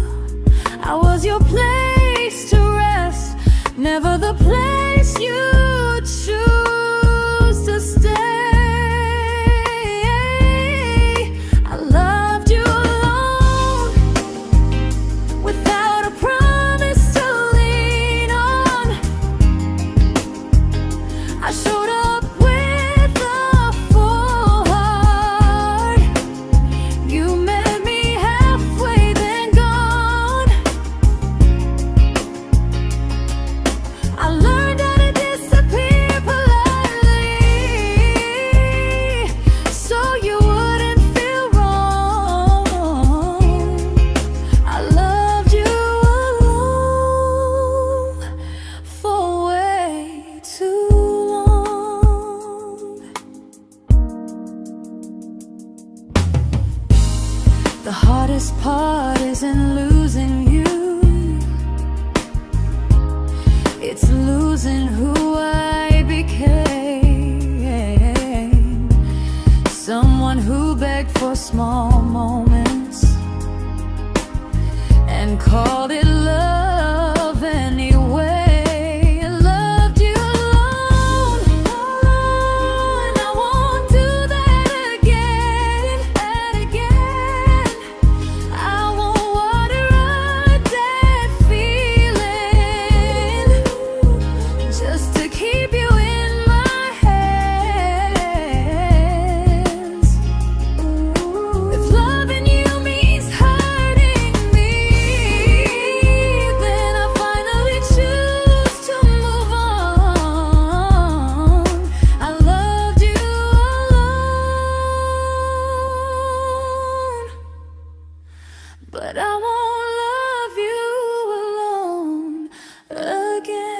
I was your place to rest, never the place you choose to stay. I loved you alone, without a promise to lean on. I showed up with a full heart. You met me halfway, then gone. I learned how to disappear politely, so you wouldn't feel wrong. I loved you alone for way too long. The hardest part isn't losing you, it's losing who I became. Someone who begged for small moments and called it love anyway. I loved you alone, and I won't do that again. I won't water a dead feeling just to keep you in my hands. If loving you means hurting me, then I finally choose to move on. I loved you alone, but I won't love you alone again.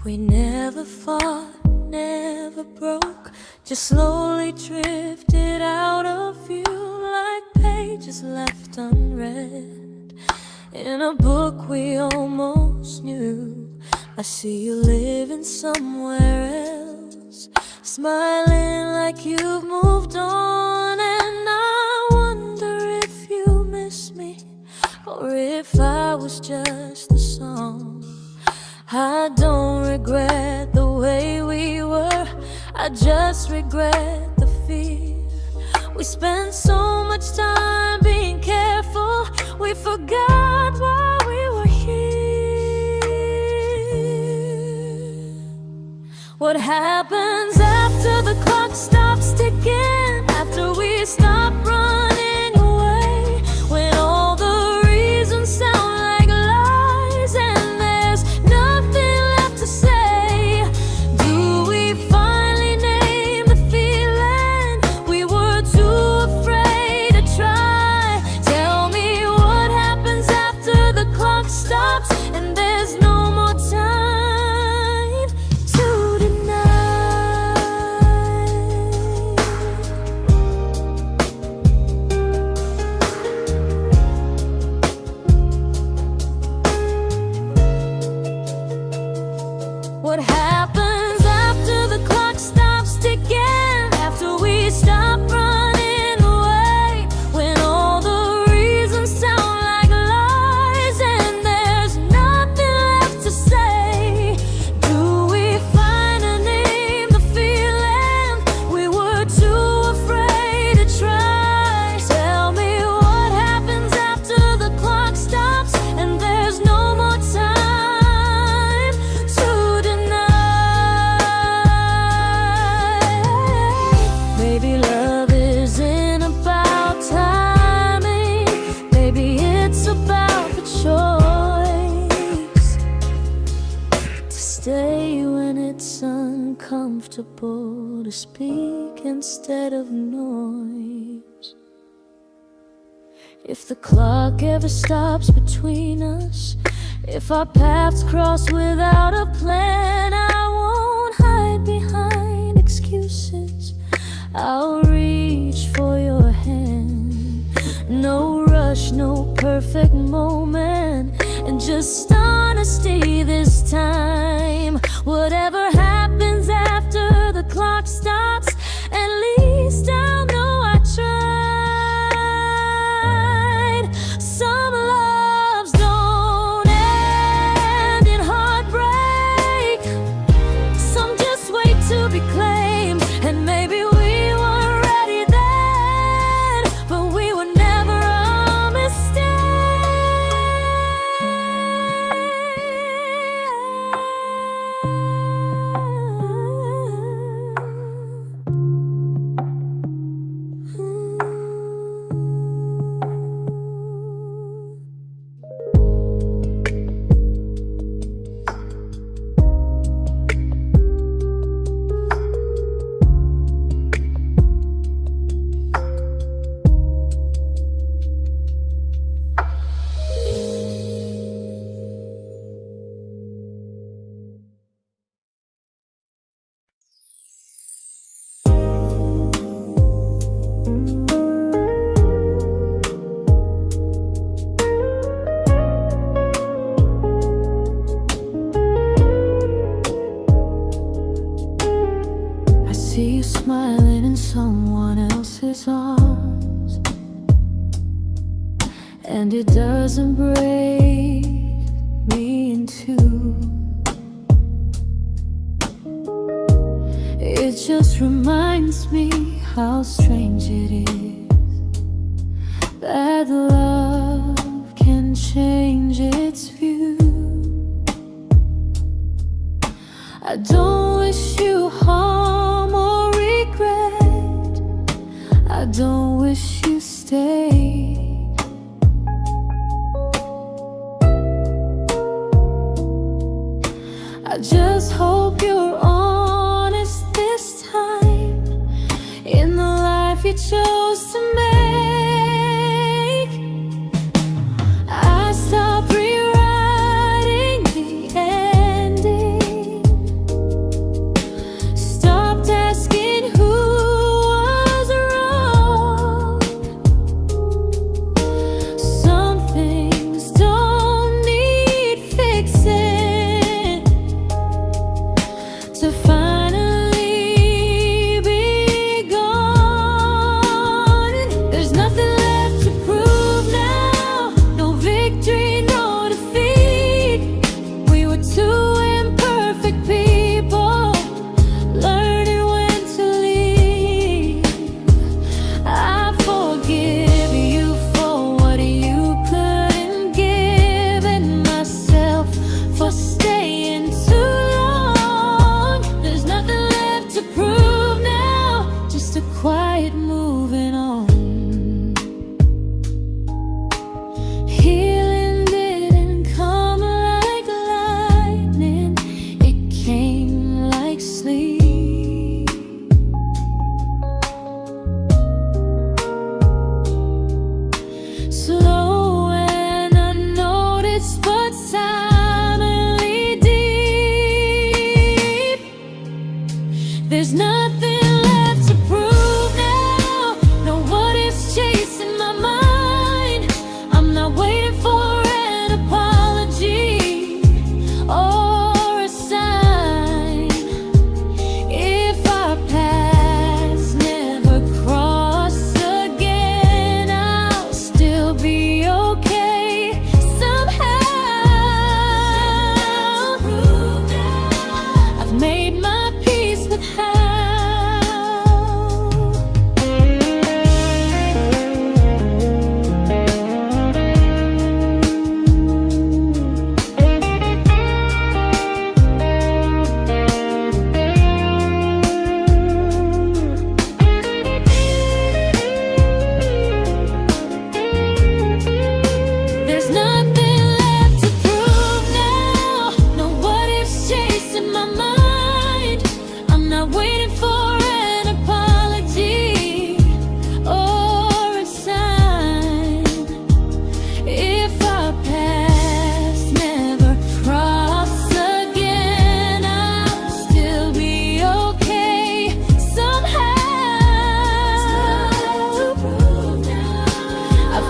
We never fought, never broke, just slowly drifted out of view like pages left unread in a book we almost knew. I see you living somewhere else, smiling like you've moved on, and I wonder if you miss me or if I was just the song. I don't regret the way we were, I just regret the fear. We spent so much time being careful, we forgot why we were here. What happens after the clock stops ticking, after we stop running away, when all the reasons sound like lies and there's nothing left to say? Do we finally name the feeling we were too afraid to try? Tell me what happens after the clock stops and there's no more time to deny. uncomfortable to speak instead of noise. If the clock ever stops between us, if our paths cross without a plan, I won't hide behind excuses. I'll reach for your hand. No rush, no perfect moment, and just honesty this time. Whatever happens after the clock stops, at least I'll know I tried. Some loves don't end in heartbreak, some just wait to be claimed. And maybe we weren't ready then, but we were never a mistake. I see you smiling in someone else's arms, and it doesn't break me in two. It just reminds me how strange it is that love can change its view. I don't wish you harm or regret. I don't wish you stay. I just hope you're honest this time in the life you chose to make. I stopped rewriting the ending, stopped asking who was wrong.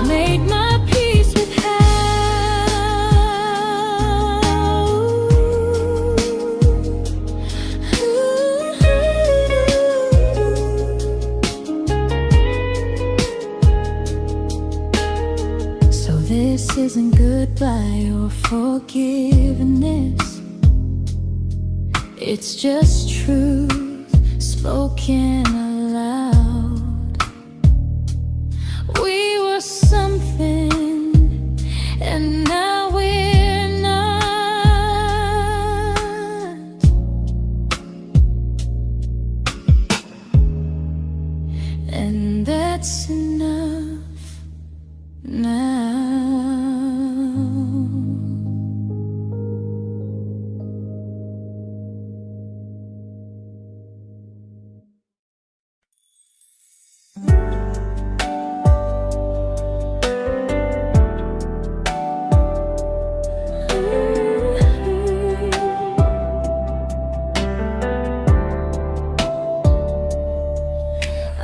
made my peace with hell. So this isn't goodbye or forgiveness, it's just truth spoken aloud. We were something, and now we're not. And that's enough now.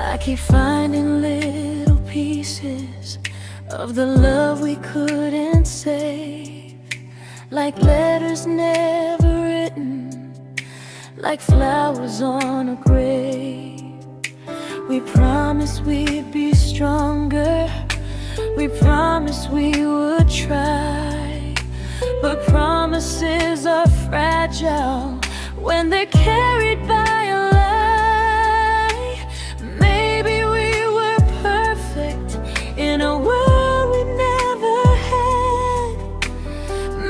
I keep finding little pieces of the love we couldn't save, like letters never written, like flowers on a grave. We promised we'd be stronger, we promised we would try, but promises are fragile when they're carried by a lie. Maybe we were perfect in a world we never had.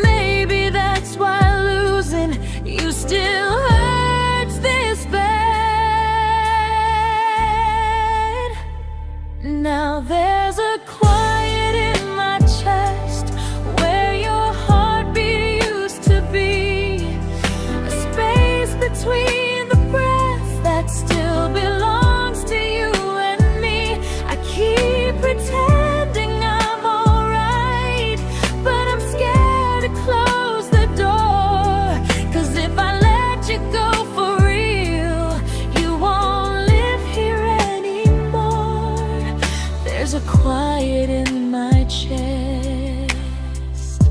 Maybe that's why losing you still hurts this bad. Now there's a quiet in my chest where your heartbeat used to be, a space between the breaths that still belongs to you and me. I keep pretending I'm alright, but I'm scared to close the door, 'cause if I let you go for real, you won't live here anymore. There's a quiet in my chest,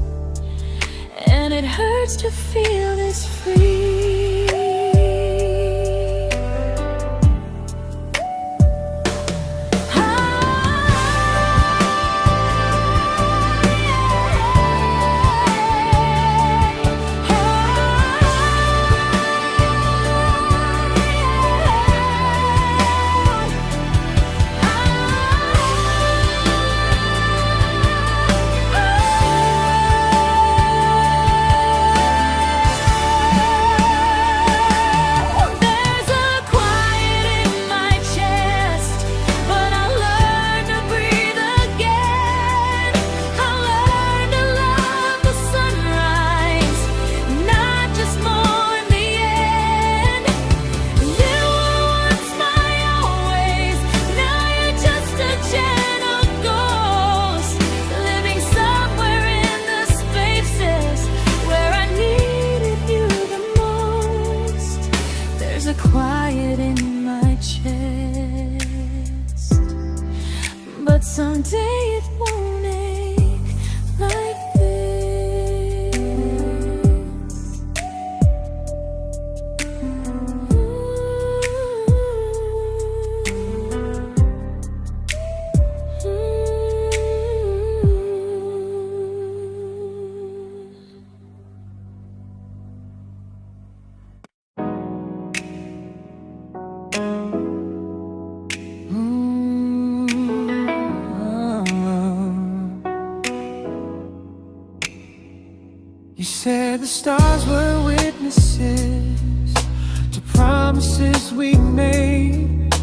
and it hurts to feel this free. Quiet in my chest, but someday it won't ache like this. You said the stars were witnesses to promises we made,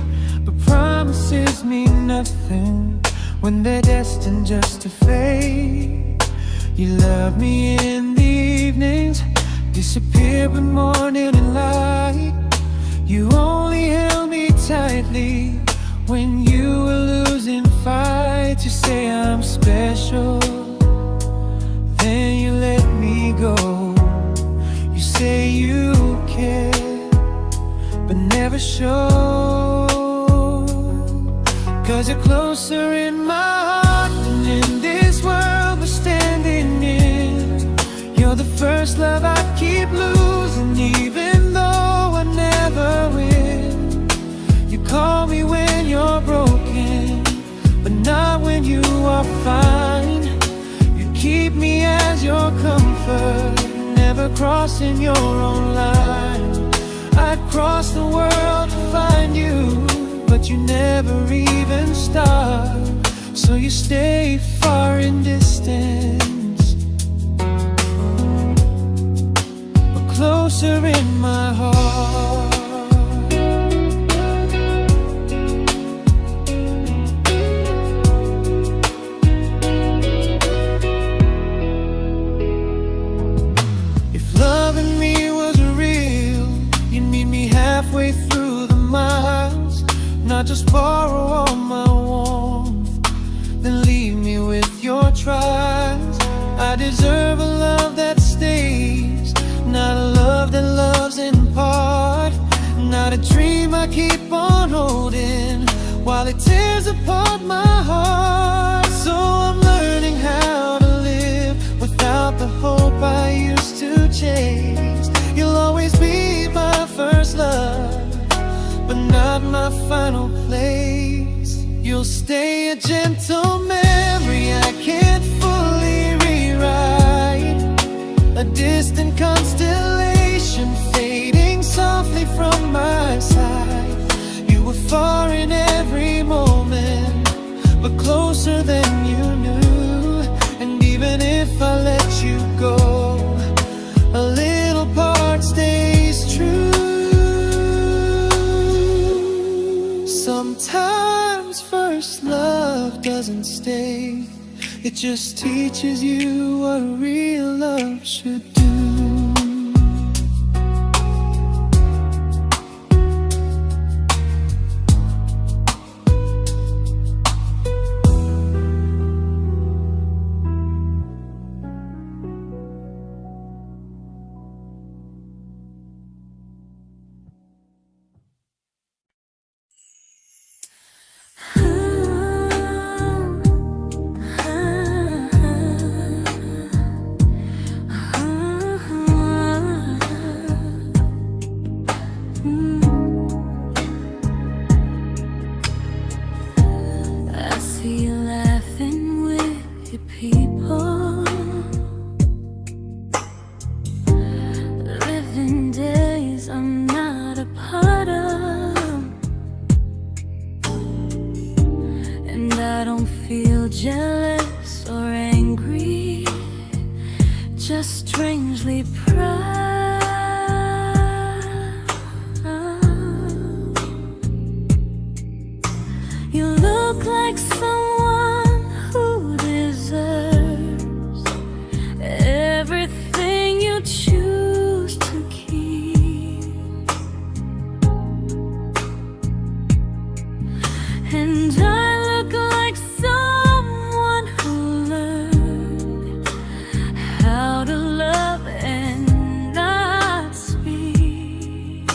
but promises mean nothing when they're destined just to fade. You love me in the evenings, disappear when morning and light. You only held me tightly when you were losing fights. You say I'm special, then you let me go. You say you care, but never show, 'cause you're closer in my heart than effort, never crossing your own line. I'd cross the world to find you, but you never even start. So you stay far in distance, but closer in my heart. Halfway through the miles, not just borrow all my warmth, then leave me with your trials. I deserve a love that stays, not a love that loves in part, not a dream I keep on holding while it tears apart my heart. So I'm learning how to live without the hope I used to chase. You'll always be my first love, but not my final place. You'll stay a gentle memory I can't fully rewrite, a distant constellation fading softly from my side. You were far in every moment, but closer than you knew. And even if I let you go, a little part stays true. Sometimes first love doesn't stay, it just teaches you what real love should do. Jealous or angry, just strangely proud. You look like someone who deserves everything you choose to keep. And I look like someone who learned how to love and not speak.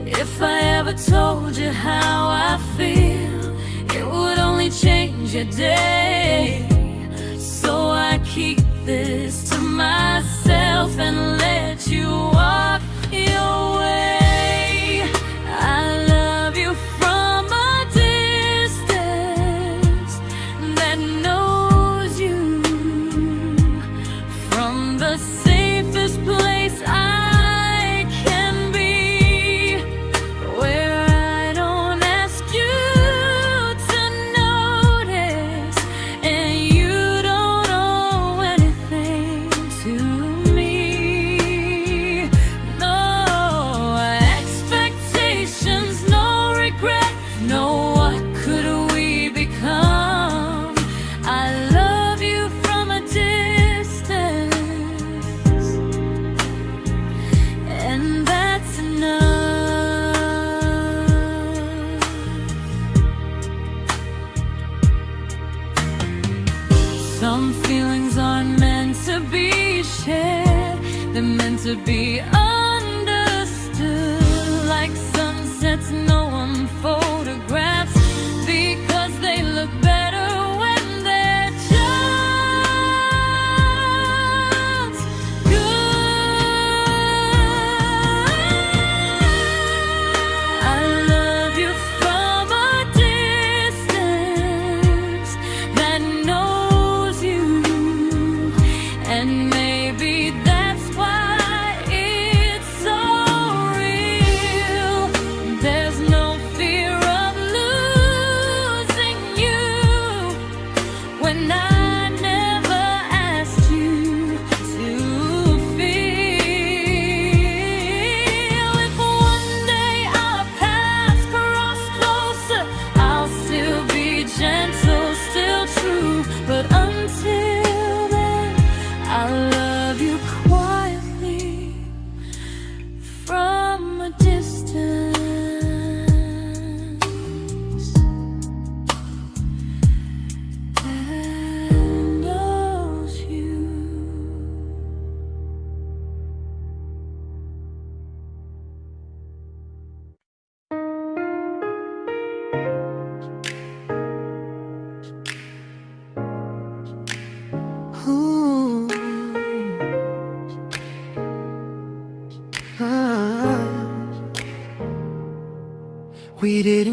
If I ever told you how I feel, it would only change your day. So I keep this to myself and let you walk your way. I love you from a distance that knows you, from the safest place I can be, where I don't ask you to notice and you don't owe anything to me. No expectations, no regret, no what could we become. I love you from a distance, and that's enough. Some feelings aren't meant to be shared, they're meant to be understood. Like sunsets no one photographs, because they look better when they're just good. I love you from a distance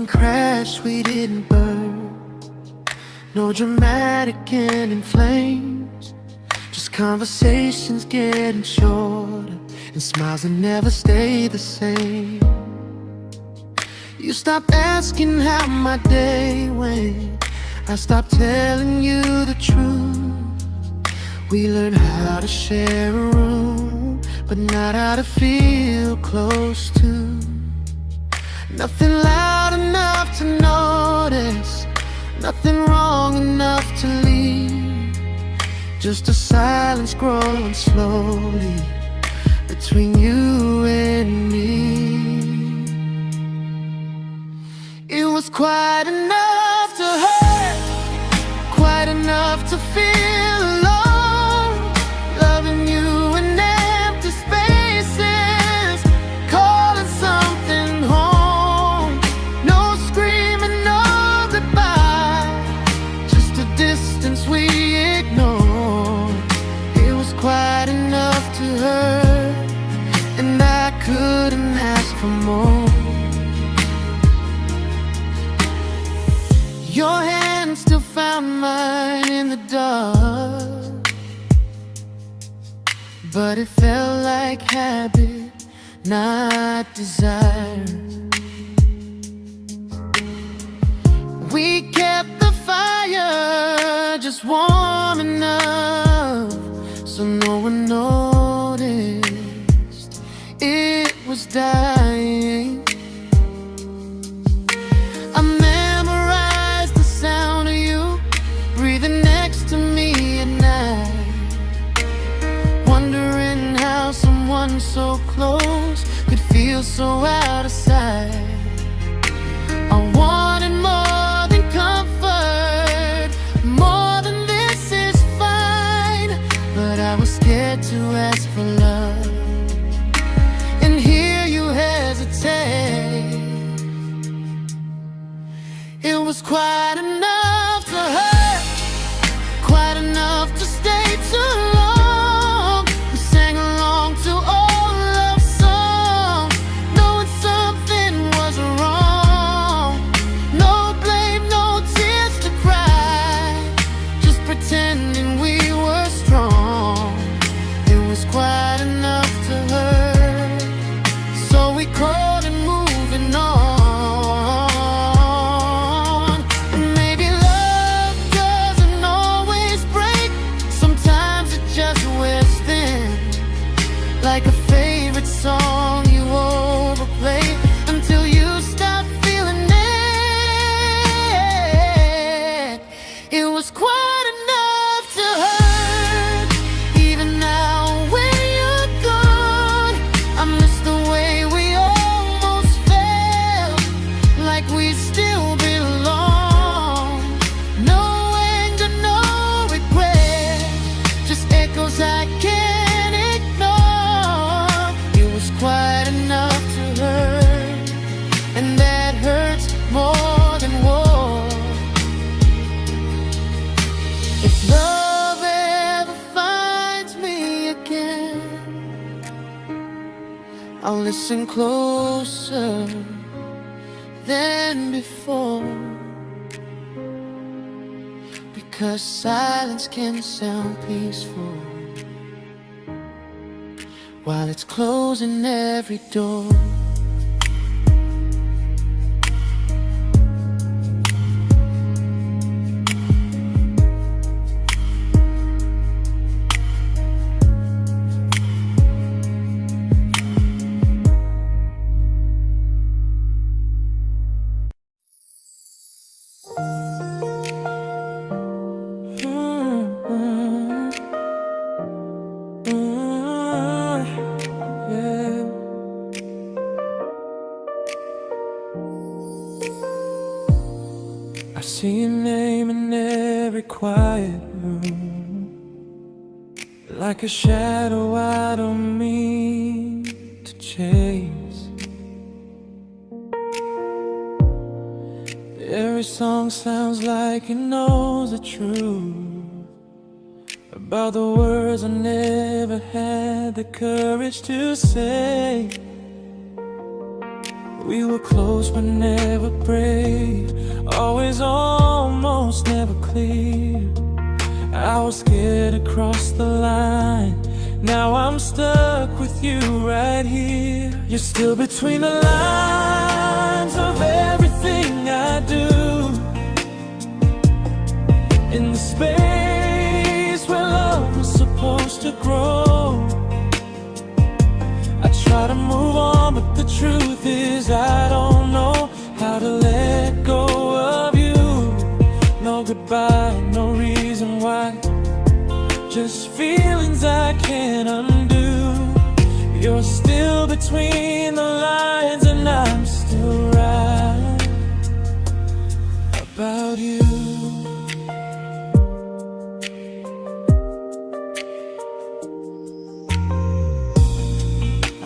didn't crash, we didn't burn. No dramatic end in flames, just conversations getting shorter and smiles that never stay the same. You stopped asking how my day went, I stopped telling you the truth. We learned how to share a room, but not how to feel close to. Nothing loud enough to notice, nothing wrong enough to leave. Just a silence growing slowly between you and me. It was quite enough to hurt, quite enough to feel alone. Loving you in empty spaces, calling something home. No screaming, no goodbye, just a distance we ignored. It was quite enough to hurt, and I couldn't ask for more. Your hand still found mine in the dark, but it felt like habit, not desire. We kept the fire just warm enough so no one noticed it was dying. I memorized the sound of you breathing next to me at night, wondering how someone so close could feel so out of sight. I wanted more than comfort, more than this is fine, but I was scared to ask for love and hear you hesitate. It was quite enough to hurt, quite enough to stay too long. We sang along to old love songs, knowing something was wrong. No blame, no tears to cry, just pretending we were strong. It was quite enough to hurt, so we crawled and moving on. Like a favorite song you overplay until you stop feeling it. It was quite enough to hurt. Even now when you're gone, I miss the way we almost felt, like we still belong. No anger, no regret, just echoes I can't ignore. It was quite enough to hurt, and that hurts more than war. If love ever finds me again, I'll listen closer than before, because silence can sound peaceful while it's closing every door. I see your name in every quiet room, like a shadow I don't mean to chase. Every song sounds like it knows the truth about the words I never had the courage to say. We were close but never brave, always almost, never clear. I was scared to cross the line, now I'm stuck with you right here. You're still between the lines of everything I do, in the space where love was supposed to grow. I try to move on, but the truth is I don't know how to let go of you. No goodbye, no reason why, just feelings I can't undo. You're still between the lines and I'm still right about you.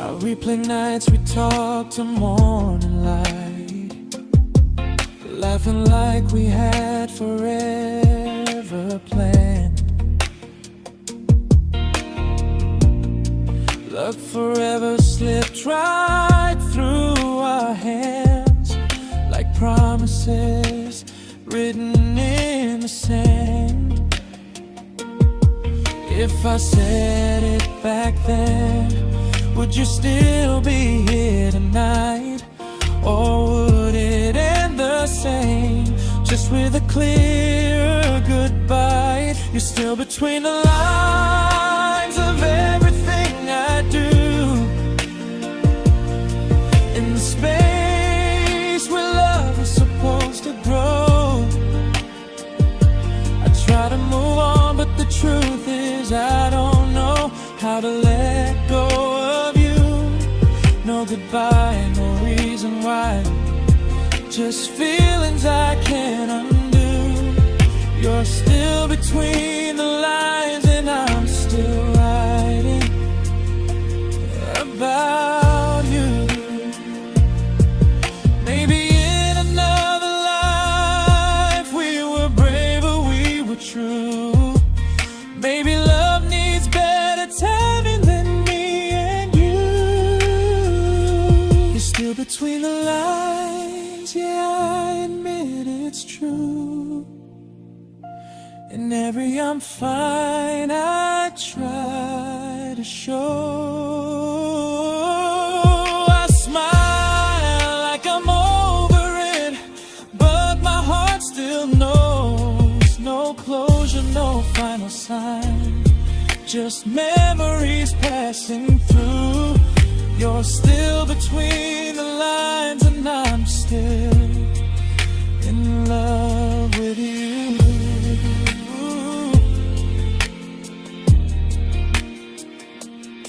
I replay nights we talk till morning light, laughing like we had forever planned. Luck forever slipped right through our hands, like promises written in the sand. If I said it back then, would you still be here tonight? Or would it end the same, just with a clear goodbye? You're still between the lines of everything I do, in the space where love is supposed to grow. I try to move on, but the truth is I don't know how to let go of you. No goodbye, no reason why, just feelings I can't undo. You're still between the lines and I'm still writing about you. Maybe in another life we were braver, we were true. Maybe love needs better timing than me and you. You're still between the lines, yeah, I admit it's true. In every I'm fine I try to show. I smile like I'm over it, but my heart still knows. No closure, no final sign, just memories passing through. You're still between the lines and I'm still in love with you.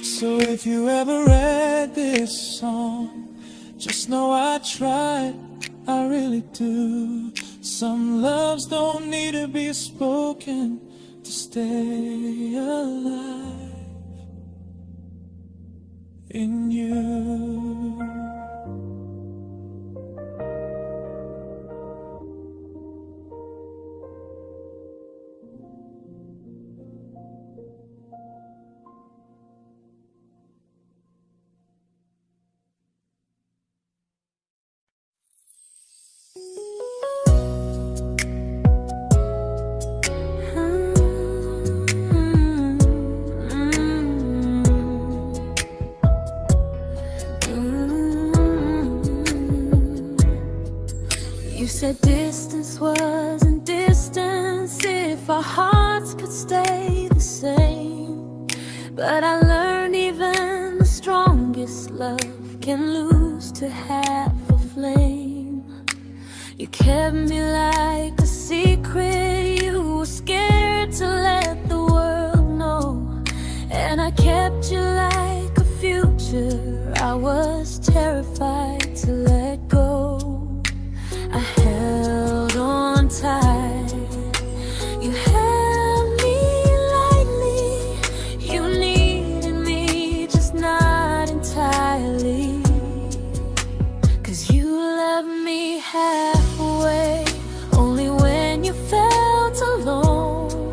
So if you ever read this song, just know I tried, I really do. Some loves don't need to be spoken to stay alive in you. You said distance wasn't distance if our hearts could stay the same. But I learned even the strongest love can lose to half a flame. You kept me like a secret, you were scared to let the world know. And I kept you like a future, I was terrified to let go. I held on tight, you held me lightly. You needed me, just not entirely. 'Cause you left me halfway, only when you felt alone.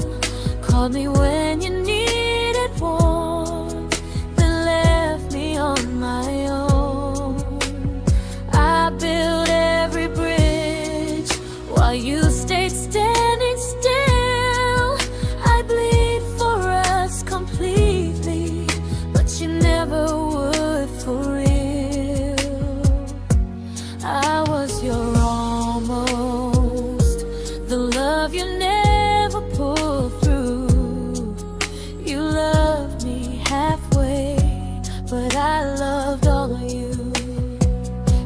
Called me when you needed warmth, then left me on my own. I while you stayed standing still. I bleed for us completely, but you never would for real. I was your almost, the love you never pulled through. You loved me halfway, but I loved all of you.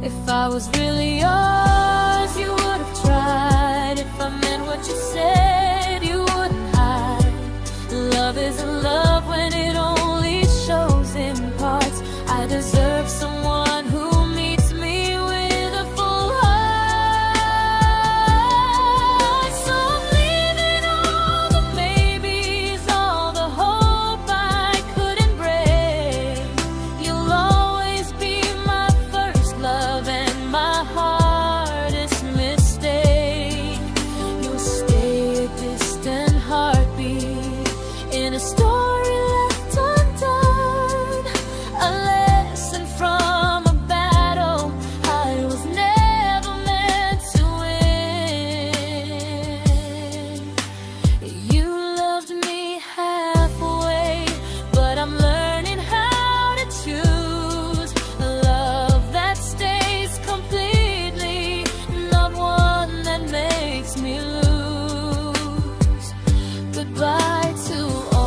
If I was really yours, you would have tried. If I meant what you said, you wouldn't hide. Love isn't love when it only shows in parts. I deserve someone who meets me with a full heart. So I'm leaving all the maybes, all the hope I couldn't break. You'll always be my first love and my hardest mistake. You'll stay a distant heartbeat in a story left undone, a lesson from a battle I was never meant to win. You loved me halfway, but I'm learning how to choose a love that stays completely, not one that makes me lose. Goodbye to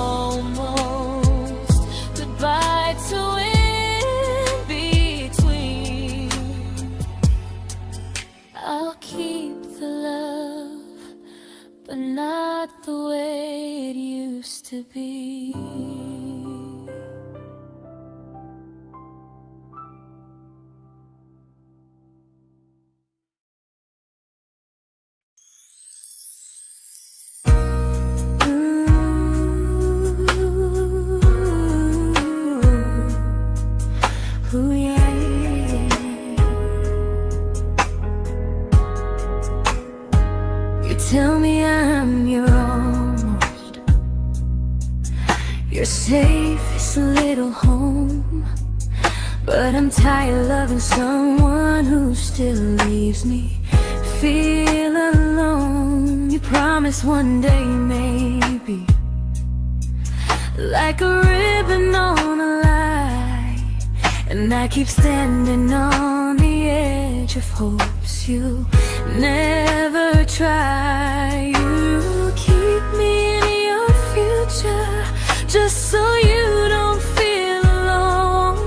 almost, goodbye to in between. I'll keep the love, but not the way it used to be. Ooh, yeah, yeah. You tell me I'm your almost, your safest little home, but I'm tired loving someone who still leaves me feel alone. You promise one day maybe, like a ribbon on a line, and I keep standing on the edge of hopes you never try. You keep me in your future just so you don't feel alone.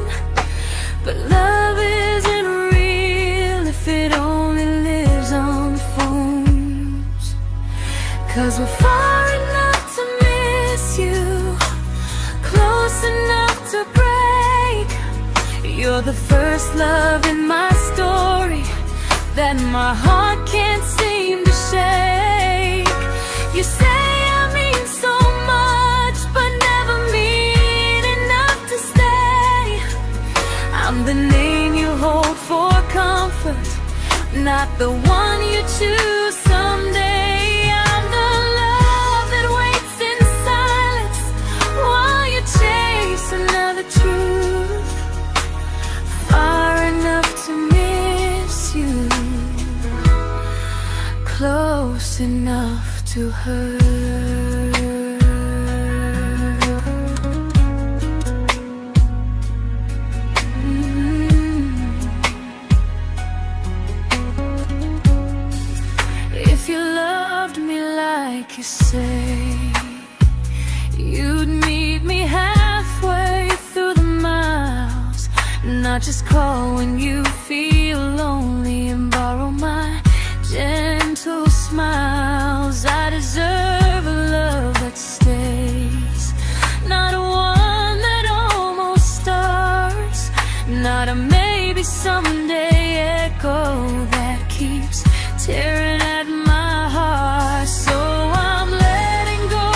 But love isn't real if it only lives on phones. 'Cause we're far enough to miss you, close enough to break. You're the first love in my story that my heart can't seem to shake. You say I mean so much, but never mean enough to stay. I'm the name you hold for comfort, not the one you choose someday. I'm the love that waits in silence while you chase another truth. Far enough to miss you, close enough to hurt. If you loved me like you say, you'd meet me halfway through the miles, not just call when you feel lonely and borrow my gentle smiles. I deserve a love that stays, not one that almost starts, not a maybe someday echo that keeps tearing at my heart. So I'm letting go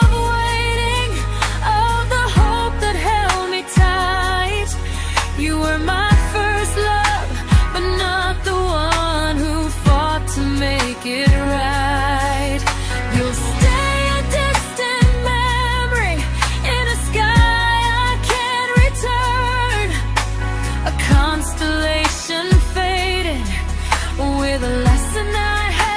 of waiting, of the hope that held me tight. You were my first love, but not the one who fought to make it right. You'll stay a distant memory in a sky I can't return, a constellation faded with a lesson I had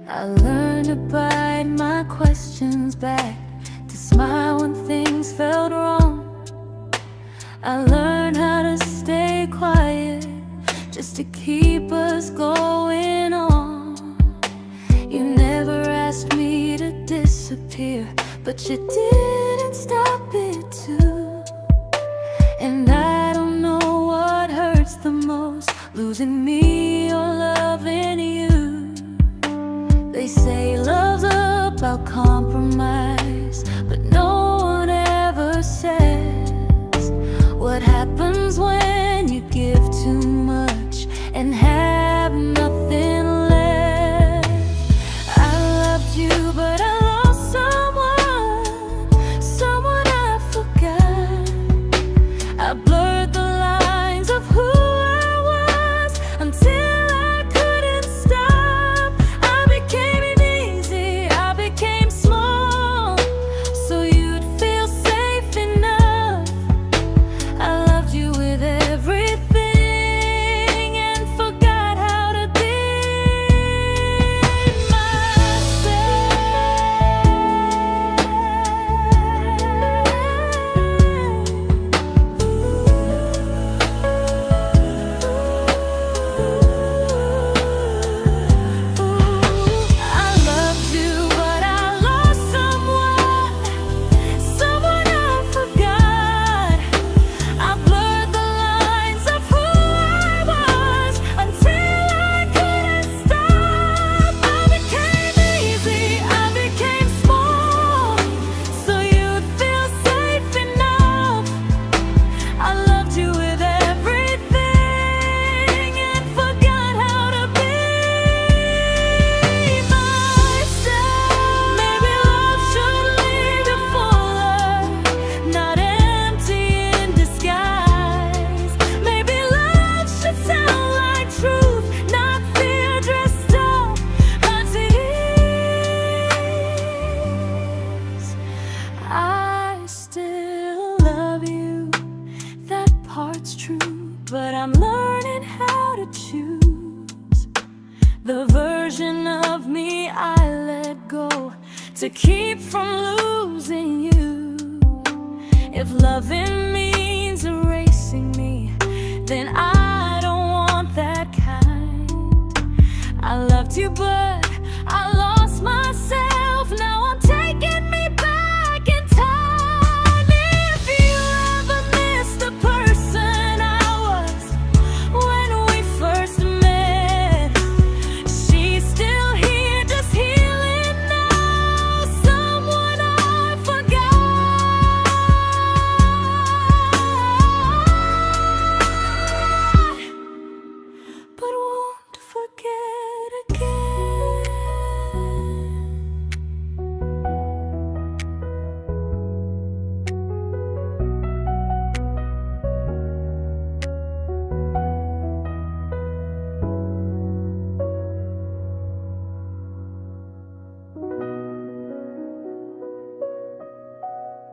I learned to bite my questions back, to smile when things felt wrong. I learned how to stay quiet, just to keep us going on. You never asked me to disappear, but you didn't stop it too. And I don't know what hurts the most, losing me or loving you. They say love's about compromise, but no one ever says what happens when you give too much and have nothing left. I loved you, but I lost someone I forgot. I blurred the lines of who I was until I couldn't stop. I became easy, I became small, so you'd feel safe enough. I loved you with everything and forgot how to be but I'm learning how to choose the version of me I let go to keep from losing you. If loving means erasing me, then I don't want that kind. I loved you, but I